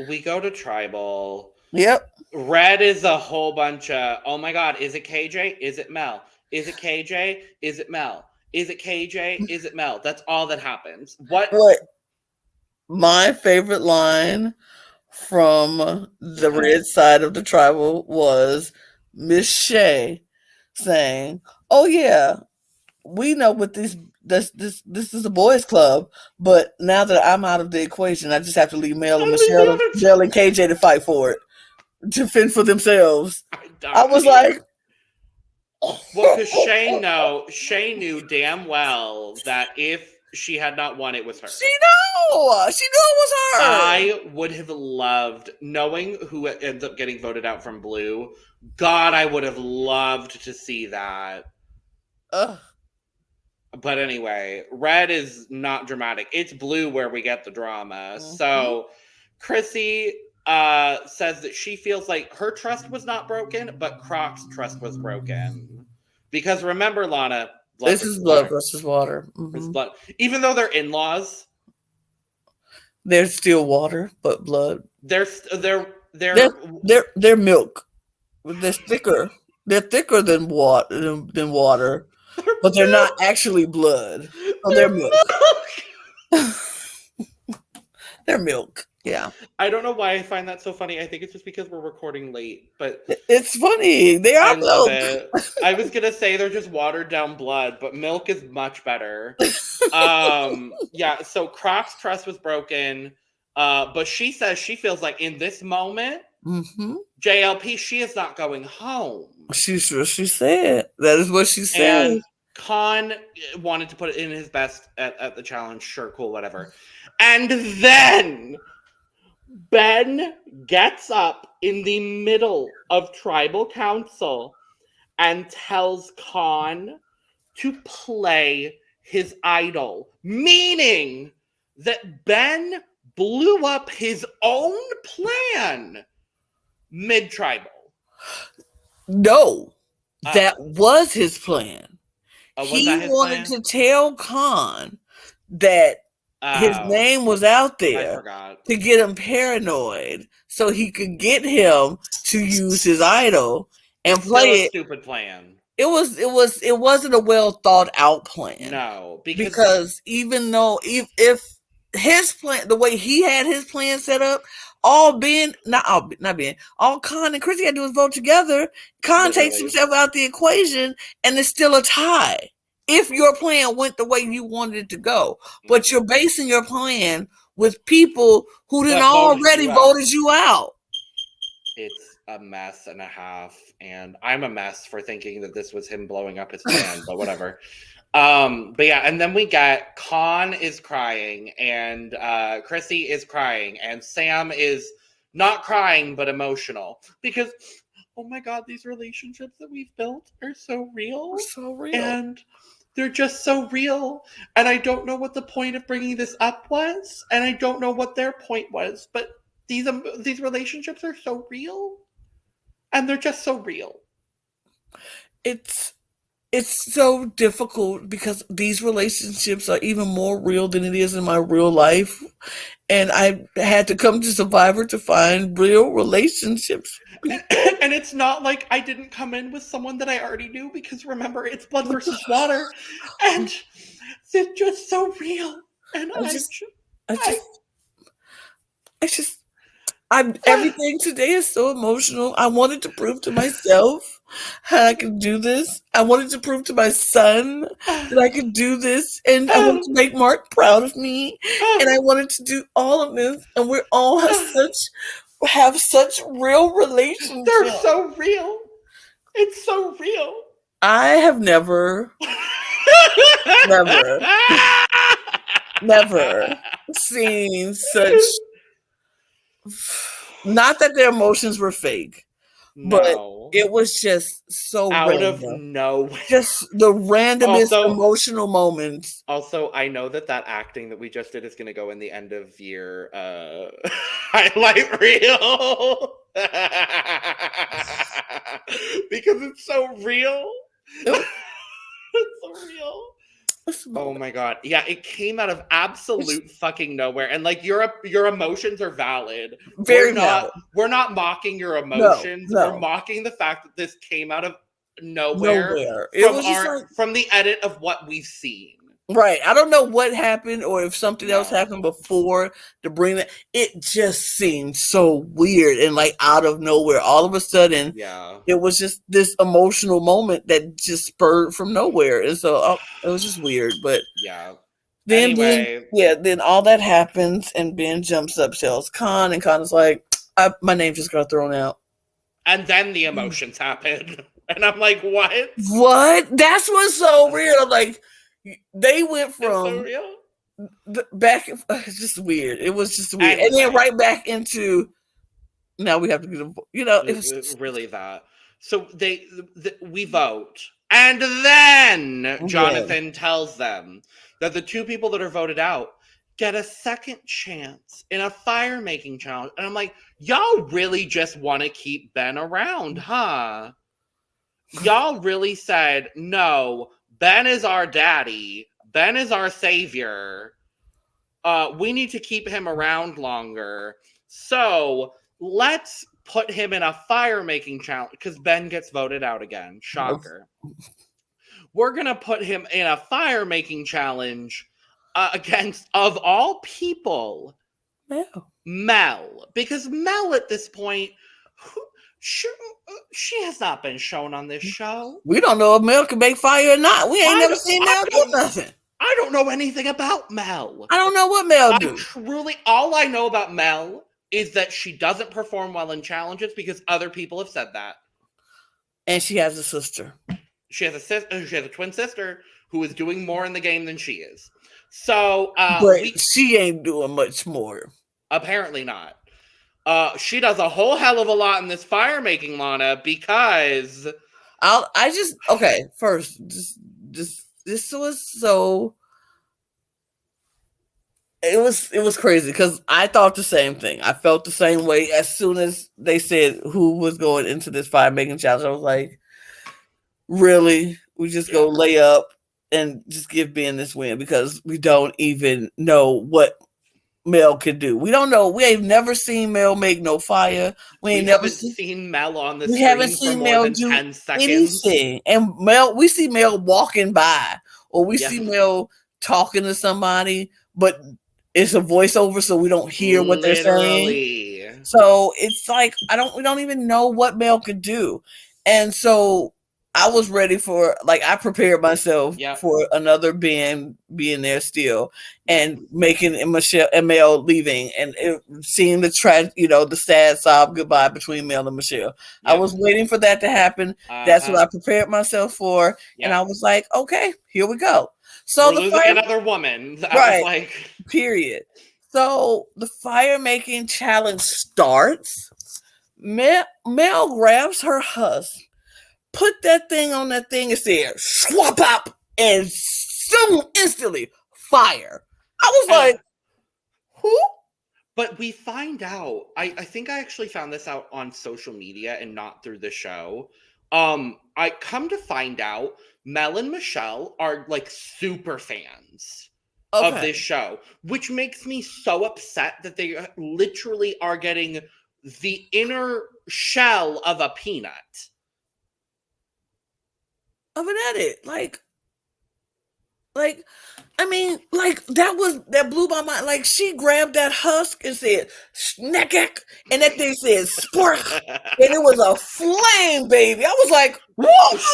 [SPEAKER 1] We go to tribal.
[SPEAKER 2] Yep.
[SPEAKER 1] Red is a whole bunch of, oh my God, is it KJ? Is it Mel? Is it KJ? Is it Mel? Is it KJ? Is it Mel? That's all that happens. What?
[SPEAKER 2] My favorite line from the red side of the tribal was Miss Shay saying, "Oh yeah, we know what this is a boys' club, but now that I'm out of the equation, I just have to leave Mel and Michelle and KJ to fight for it, to fend for themselves." I was like,
[SPEAKER 1] well, because Shay knew damn well that if she had not won, it was her.
[SPEAKER 2] She knew it was her.
[SPEAKER 1] I would have loved, knowing who ends up getting voted out from Blue, God, I would have loved to see that. But anyway, Red is not dramatic. It's Blue where we get the drama. Mm-hmm. So Chrissy says that she feels like her trust was not broken, but Croc's trust was broken. Because remember, Lana,
[SPEAKER 2] this is blood versus water.
[SPEAKER 1] Mm-hmm. Blood. Even though they're in-laws,
[SPEAKER 2] they're still water, but blood.
[SPEAKER 1] They're
[SPEAKER 2] milk. They're thicker. They're thicker than water, but they're not actually blood. So they're milk. They're milk. Yeah.
[SPEAKER 1] I don't know why I find that so funny. I think it's just because we're recording late, but
[SPEAKER 2] it's funny. They are milk.
[SPEAKER 1] I was gonna say they're just watered down blood, but milk is much better. Yeah. So Croc's trust was broken, but she says she feels like in this moment, JLP, she is not going home.
[SPEAKER 2] She said that is what she said.
[SPEAKER 1] And Con wanted to put it in his best at the challenge. Sure, cool, whatever. And then Ben gets up in the middle of tribal council and tells Con to play his idol, meaning that Ben blew up his own plan mid-tribal.
[SPEAKER 2] No, that was his plan. He wanted
[SPEAKER 1] plan?
[SPEAKER 2] to tell Con that his name was out there to get him paranoid, so he could get him to use his idol and play it.
[SPEAKER 1] Stupid plan.
[SPEAKER 2] It wasn't a well thought out plan.
[SPEAKER 1] No,
[SPEAKER 2] because even though if his plan, the way he had his plan set up, all Con and Chrissy had to do is vote together. Con takes himself out the equation, and it's still a tie. If your plan went the way you wanted it to go, but you're basing your plan with people who didn't already voted you out.
[SPEAKER 1] It's a mess and a half, and I'm a mess for thinking that this was him blowing up his plan, but whatever. But yeah, and then we get Con is crying, and Chrissy is crying, and Sam is not crying but emotional because, oh my God, these relationships that we've built are so real. And they're just so real. And I don't know what the point of bringing this up was, and I don't know what their point was, but these relationships are so real, and they're just so real.
[SPEAKER 2] It's so difficult because these relationships are even more real than it is in my real life. And I had to come to Survivor to find real relationships.
[SPEAKER 1] And it's not like I didn't come in with someone that I already knew, because remember, it's blood versus water. And they're just so real. And
[SPEAKER 2] everything today is so emotional. I wanted to prove to myself how I could do this. I wanted to prove to my son that I could do this, and I wanted to make Mark proud of me, and I wanted to do all of this, and we all have such real relationships.
[SPEAKER 1] They're so real. It's so real.
[SPEAKER 2] I have never never seen such Not that their emotions were fake, but
[SPEAKER 1] No.
[SPEAKER 2] it was just so
[SPEAKER 1] Out of
[SPEAKER 2] random.
[SPEAKER 1] nowhere.
[SPEAKER 2] Just the randomest
[SPEAKER 1] Also-
[SPEAKER 2] emotional moments.
[SPEAKER 1] Also, I know that acting that we just did is going to go in the end of year highlight reel. Because it's so real. It's so real. Oh my god. Yeah, it came out of absolute fucking nowhere. And like your emotions are valid.
[SPEAKER 2] Very valid.
[SPEAKER 1] We're not mocking your emotions.
[SPEAKER 2] No.
[SPEAKER 1] We're mocking the fact that this came out of nowhere.
[SPEAKER 2] It was just like,
[SPEAKER 1] from the edit of what we've seen.
[SPEAKER 2] Right. I don't know what happened or if something else happened before to bring that. It just seemed so weird and like out of nowhere. All of a sudden, it was just this emotional moment that just spurred from nowhere. And so it was just weird. But then, then all that happens and Ben jumps up, tells Khan, and Khan is like, my name just got thrown out.
[SPEAKER 1] And then the emotions happen. And I'm like, what?
[SPEAKER 2] What? That's what's so weird. I'm like, they went from back. It's just weird. It was just weird, and then right back into. Now we have to get. It was
[SPEAKER 1] really that. So we vote, and then Jonathan tells them that the two people that are voted out get a second chance in a fire making challenge, and I'm like, y'all really just want to keep Ben around, huh? Y'all really said no. Ben is our daddy. Ben is our savior. We need to keep him around longer. So let's put him in a fire-making challenge because Ben gets voted out again. Shocker. We're going to put him in a fire-making challenge against, of all people, Mel. Because Mel at this point... She has not been shown on this show.
[SPEAKER 2] We don't know if Mel can make fire or not. We ain't never seen Mel do nothing.
[SPEAKER 1] I don't know anything about Mel.
[SPEAKER 2] I don't know what Mel do.
[SPEAKER 1] All I know about Mel is that she doesn't perform well in challenges because other people have said that.
[SPEAKER 2] And she has a sister.
[SPEAKER 1] She has a twin sister who is doing more in the game than she is. So,
[SPEAKER 2] but she ain't doing much more.
[SPEAKER 1] Apparently not. She does a whole hell of a lot in this fire making, Lana, because first, this was so it was crazy because I thought the same thing. I felt the same way as soon as they said who was going into this fire making challenge. I was like, really? We just go lay up and just give Ben this win because we don't even know what Mel could do. We don't know. We ain't never seen Mel make no fire. We haven't seen Mel on the screen for more than 10 seconds.
[SPEAKER 2] Anything. And we see Mel walking by, or we see Mel talking to somebody, but it's a voiceover, so we don't hear what they're saying. So it's like we don't even know what Mel could do. And so I was ready for, I prepared myself for another Ben being there still and making Michelle and Mel leaving and seeing the sad sob goodbye between Mel and Michelle. I was waiting for that to happen. That's what I prepared myself for. And I was like, okay, here we go. So
[SPEAKER 1] we're losing another woman.
[SPEAKER 2] Right. Period. So the fire making challenge starts. Mel grabs her husk, put that thing on that thing and said, swap up, and soon, instantly, fire. I was like, who?
[SPEAKER 1] But we find out, I think I actually found this out on social media and not through the show. I come to find out Mel and Michelle are super fans of this show, which makes me so upset that they literally are getting the inner shell of a peanut.
[SPEAKER 2] Of an edit, that blew my mind. She grabbed that husk and said "snack," and that thing said "spark," and it was a flame, baby. I was like, whoosh!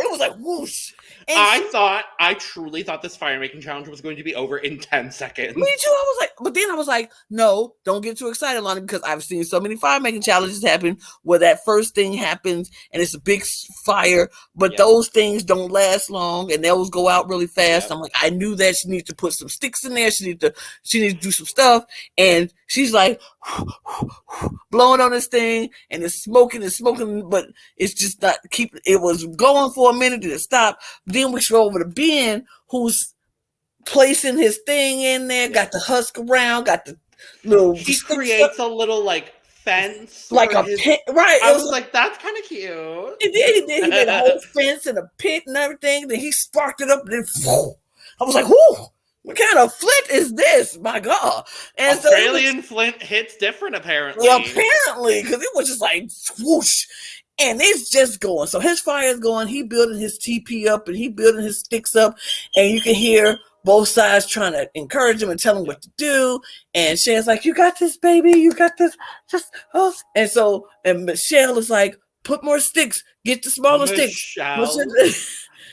[SPEAKER 2] It was like whoosh. And
[SPEAKER 1] I truly thought this fire making challenge was going to be over in 10 seconds.
[SPEAKER 2] Me too. I was like, no, don't get too excited, Lana, because I've seen so many fire making challenges happen where that first thing happens and it's a big fire, but those things don't last long and those go out really fast. I'm like, I knew that she needs to put some sticks in there. She needs to do some stuff. And she's like, blowing on this thing, and it's smoking, but it's just not it was going for a minute, and it stopped. Then we go over to Ben, who's placing his thing in there, got the husk around, got the little.
[SPEAKER 1] He creates a little like fence,
[SPEAKER 2] like a pit, right?
[SPEAKER 1] I was like, that's kind of cute.
[SPEAKER 2] He did. He made a whole fence and a pit and everything. Then he sparked it up, and then I was like, "Whoo! What kind of flint is this? My God!" And
[SPEAKER 1] Australian flint hits different, apparently.
[SPEAKER 2] Yeah, apparently, because it was just like swoosh, and it's just going. So his fire is going. He building his TP up, and he building his sticks up, and you can hear both sides trying to encourage him and tell him what to do. And Shannon's like, "You got this, baby. You got this. Just oh." And Michelle is like, "Put more sticks. Get the smaller sticks."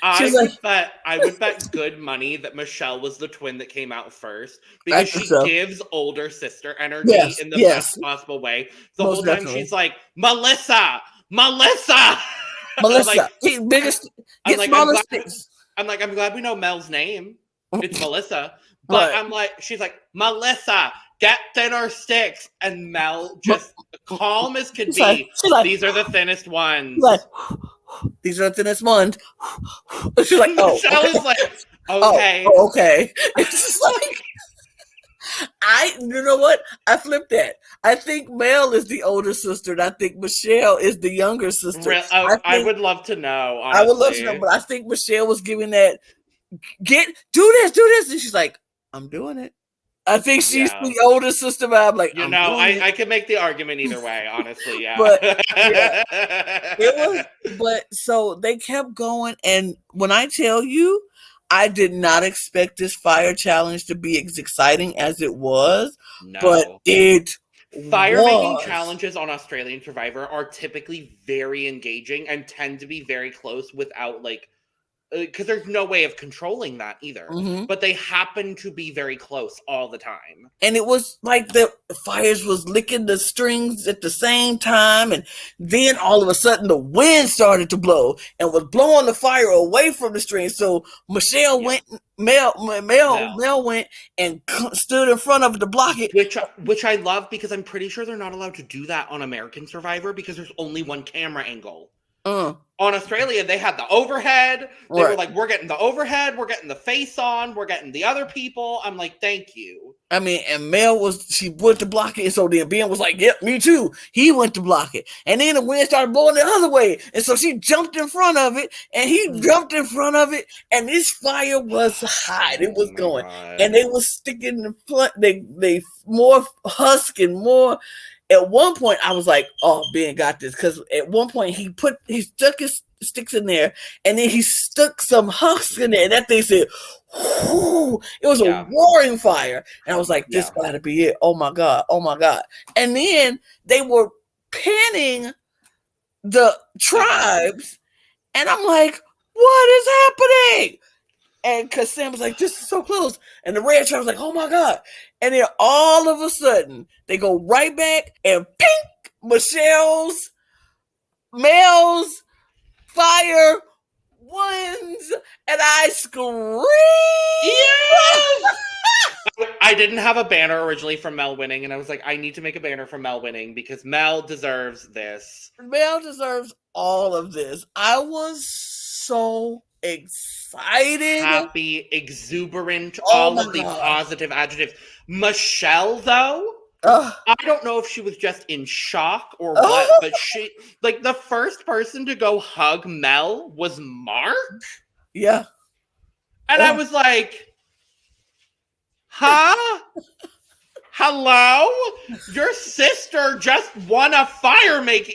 [SPEAKER 1] I would bet good money that Michelle was the twin that came out first, because she gives older sister energy in the best possible way. The whole time definitely. She's like, Melissa.
[SPEAKER 2] Melissa, biggest, get smaller sticks.
[SPEAKER 1] I'm glad we know Mel's name. It's Melissa. But I'm like, she's like, Melissa, get thinner sticks. And Mel, just calm as could be, these are the thinnest ones.
[SPEAKER 2] These are the thinnest ones. She's like, oh.
[SPEAKER 1] Michelle is like, okay.
[SPEAKER 2] Oh, okay. It's just like, you know what? I flipped that. I think Mel is the older sister, and I think Michelle is the younger sister.
[SPEAKER 1] I would love to know, honestly.
[SPEAKER 2] I would love to know, but I think Michelle was giving that, do this. And she's like, I'm doing it. I think she's the older sister, but I'm like,
[SPEAKER 1] I could make the argument either way, honestly, yeah.
[SPEAKER 2] But so they kept going, and when I tell you, I did not expect this fire challenge to be as exciting as it was, but it
[SPEAKER 1] Fire-making challenges on Australian Survivor are typically very engaging and tend to be very close without, like, because there's no way of controlling that either. Mm-hmm. But they happen to be very close all the time.
[SPEAKER 2] And it was like the fires was licking the strings at the same time. And then all of a sudden the wind started to blow and was blowing the fire away from the strings. So Michelle went, Mel went and stood in front of it to block it.
[SPEAKER 1] Which I love, because I'm pretty sure they're not allowed to do that on American Survivor because there's only one camera angle. On Australia, they had the overhead. They were like, we're getting the overhead. We're getting the face on. We're getting the other people. I'm like, thank you.
[SPEAKER 2] I mean, and Mel she went to block it. And so then Ben was like, yep, me too. He went to block it. And then the wind started blowing the other way. And so she jumped in front of it. And he jumped in front of it. And this fire was hot. It was going. God. And they was sticking in front. They more husk and more. At one point, I was like, "Oh, Ben got this," because at one point he stuck his sticks in there, and then he stuck some husks in there, and that thing said, whoo, it was a roaring fire, and I was like, "This got to be it!" Oh my god! And then they were pinning the tribes, and I'm like, "What is happening?" And because Sam was like, "This is so close," and the red tribe was like, "Oh my god!" And then all of a sudden, they go right back and pink, Mel's fire wins, and I scream.
[SPEAKER 1] Yes! I didn't have a banner originally from Mel winning, and I was like, I need to make a banner from Mel winning because Mel deserves this.
[SPEAKER 2] Mel deserves all of this. I was so excited,
[SPEAKER 1] happy, exuberant, all of the positive adjectives. Michelle, though, I don't know if she was just in shock or what, but she, like, the first person to go hug Mel was Mark.
[SPEAKER 2] Yeah.
[SPEAKER 1] And I was like, huh? Hello? Your sister just won a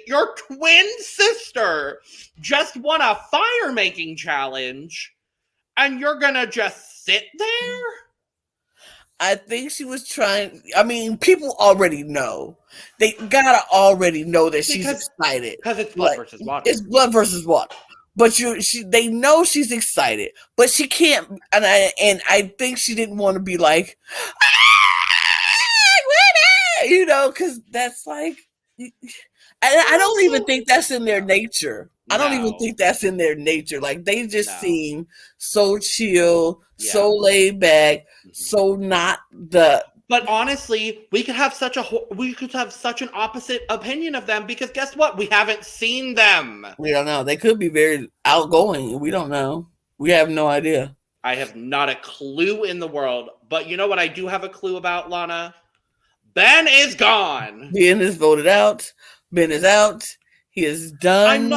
[SPEAKER 1] your twin sister just won a fire-making challenge, and you're gonna just sit there?
[SPEAKER 2] I think she was trying. I mean, people already know. They gotta already know that she's excited.
[SPEAKER 1] Because it's blood versus water.
[SPEAKER 2] It's blood versus water. But they know she's excited, but she can't. And I think she didn't want to be like, because that's like, I don't even think that's in their nature. I don't even think that's in their nature. Like, they just seem so chill, so laid back, so not the
[SPEAKER 1] But honestly, we could have such an opposite opinion of them because guess what? We haven't seen them.
[SPEAKER 2] We don't know. They could be very outgoing. We don't know. We have no idea.
[SPEAKER 1] I have not a clue in the world. But you know what I do have a clue about, Lana? Ben is gone.
[SPEAKER 2] Ben is voted out. Ben is out. He is done.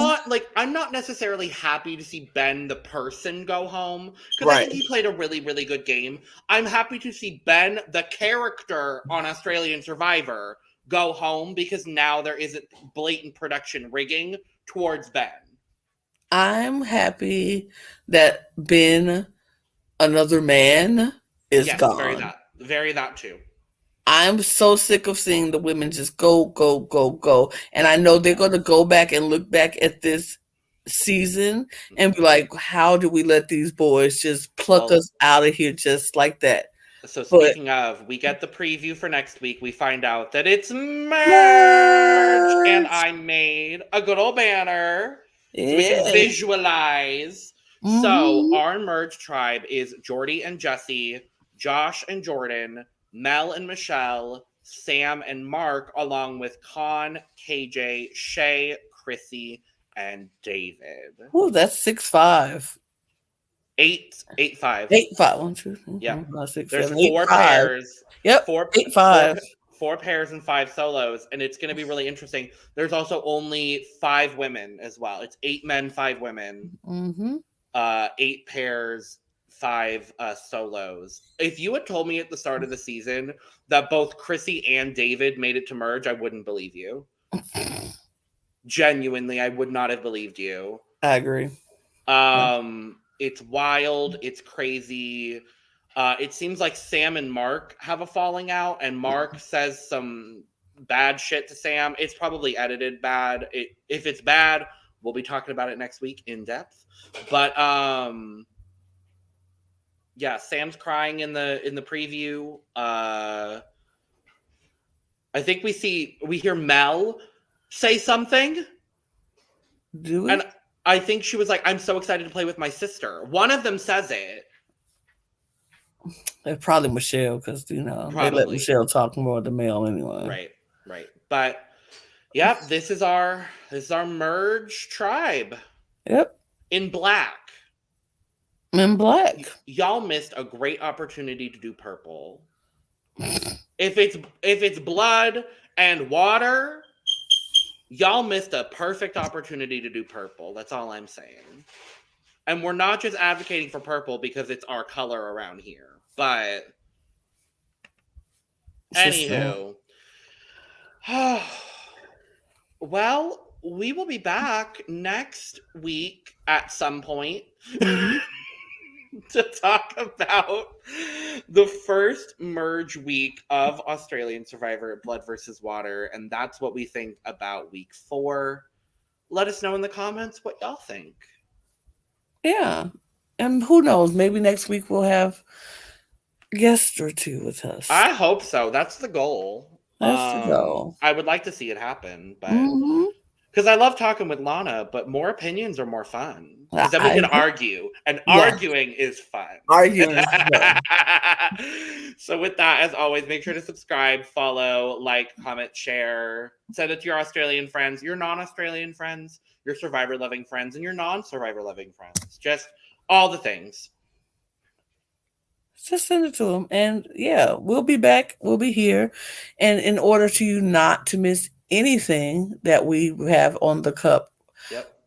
[SPEAKER 1] I'm not necessarily happy to see Ben the person go home because I think he played a really, really good game. I'm happy to see Ben the character on Australian Survivor go home because now there isn't blatant production rigging towards Ben.
[SPEAKER 2] I'm happy that Ben, another man, is gone.
[SPEAKER 1] Very that too.
[SPEAKER 2] I'm so sick of seeing the women just go. And I know they're going to go back and look back at this season and be like, how do we let these boys just pluck us out of here just like that?
[SPEAKER 1] So speaking of, we get the preview for next week. We find out that it's merch. And I made a good old banner so we can visualize. Mm-hmm. So our merge tribe is Jordy and Jesse, Josh and Jordan, Mel and Michelle, Sam and Mark, along with Con, KJ, Shay, Chrissy, and David.
[SPEAKER 2] Oh, that's 6'5".
[SPEAKER 1] 8'5".
[SPEAKER 2] 8'5". 1, 2, 3,
[SPEAKER 1] yeah.
[SPEAKER 2] 4, 5, 6,
[SPEAKER 1] There's
[SPEAKER 2] 7,
[SPEAKER 1] 4
[SPEAKER 2] 8,
[SPEAKER 1] pairs.
[SPEAKER 2] Yep. 8'5".
[SPEAKER 1] 4 pairs and 5 solos, and it's going to be really interesting. There's also only 5 women as well. It's 8 men, 5 women.
[SPEAKER 2] Mm-hmm.
[SPEAKER 1] 8 pairs. 5 solos. If you had told me at the start of the season that both Chrissy and David made it to merge, I wouldn't believe you. Genuinely, I would not have believed you.
[SPEAKER 2] I agree.
[SPEAKER 1] It's wild. It's crazy. It seems like Sam and Mark have a falling out, and Mark says some bad shit to Sam. It's probably edited bad. If it's bad, we'll be talking about it next week in depth. But yeah, Sam's crying in the preview. I think we hear Mel say something.
[SPEAKER 2] Do we?
[SPEAKER 1] And I think she was like, I'm so excited to play with my sister. One of them says it.
[SPEAKER 2] It's probably Michelle, because they let Michelle talk more than Mel anyway.
[SPEAKER 1] Right. But yep, this is our merge tribe.
[SPEAKER 2] Yep.
[SPEAKER 1] In black. Y'all missed a great opportunity to do purple. If it's blood and water, y'all missed a perfect opportunity to do purple. That's all I'm saying. And we're not just advocating for purple because it's our color around here. But anywho. Well, we will be back next week at some point. To talk about the first merge week of Australian Survivor Blood versus Water, and that's what we think about week 4. Let us know in the comments what y'all think.
[SPEAKER 2] Yeah, and who knows, maybe next week we'll have a guest or 2 with us.
[SPEAKER 1] I hope so. That's the goal.
[SPEAKER 2] That's the goal.
[SPEAKER 1] I would like to see it happen, but because I love talking with Lana, but more opinions are more fun. Because then we can argue, and arguing is fun.
[SPEAKER 2] Arguing is fun.
[SPEAKER 1] So with that, as always, make sure to subscribe, follow, like, comment, share. Send it to your Australian friends, your non-Australian friends, your Survivor-loving friends, and your non-Survivor-loving friends. Just all the things.
[SPEAKER 2] Just send it to them. And yeah, we'll be back. We'll be here. And in order to you not to miss anything that we have on the Cup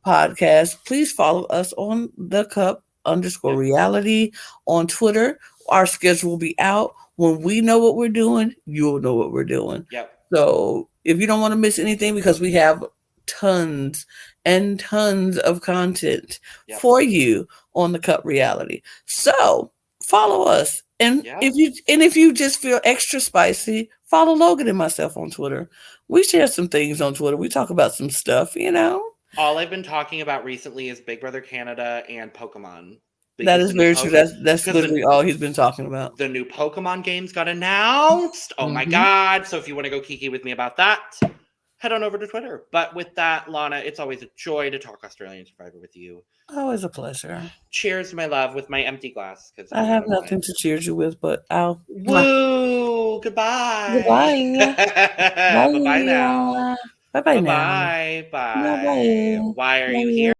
[SPEAKER 2] podcast, please follow us on the Cup _reality on Twitter. Our schedule will be out. When we know what we're doing, you'll know what we're doing. So if you don't want to miss anything, because we have tons and tons of content for you on the Cup reality. So follow us. And if you just feel extra spicy, follow Logan and myself on Twitter. We share some things on Twitter. We talk about some stuff,
[SPEAKER 1] All I've been talking about recently is Big Brother Canada and Pokemon.
[SPEAKER 2] That is very true. That's literally all he's been talking about.
[SPEAKER 1] The new Pokemon games got announced. Oh my God. So if you want to go kiki with me about that, head on over to Twitter. But with that, Lana, it's always a joy to talk Australian Survivor with you.
[SPEAKER 2] Always a pleasure.
[SPEAKER 1] Cheers, my love, with my empty glass.
[SPEAKER 2] I have nothing to cheers you with, but I'll...
[SPEAKER 1] Woo! Oh, goodbye.
[SPEAKER 2] Goodbye.
[SPEAKER 1] Bye-bye now.
[SPEAKER 2] Bye. Bye-bye now.
[SPEAKER 1] Bye-bye. Bye.
[SPEAKER 2] Bye-bye.
[SPEAKER 1] Why are you
[SPEAKER 2] Bye.
[SPEAKER 1] here?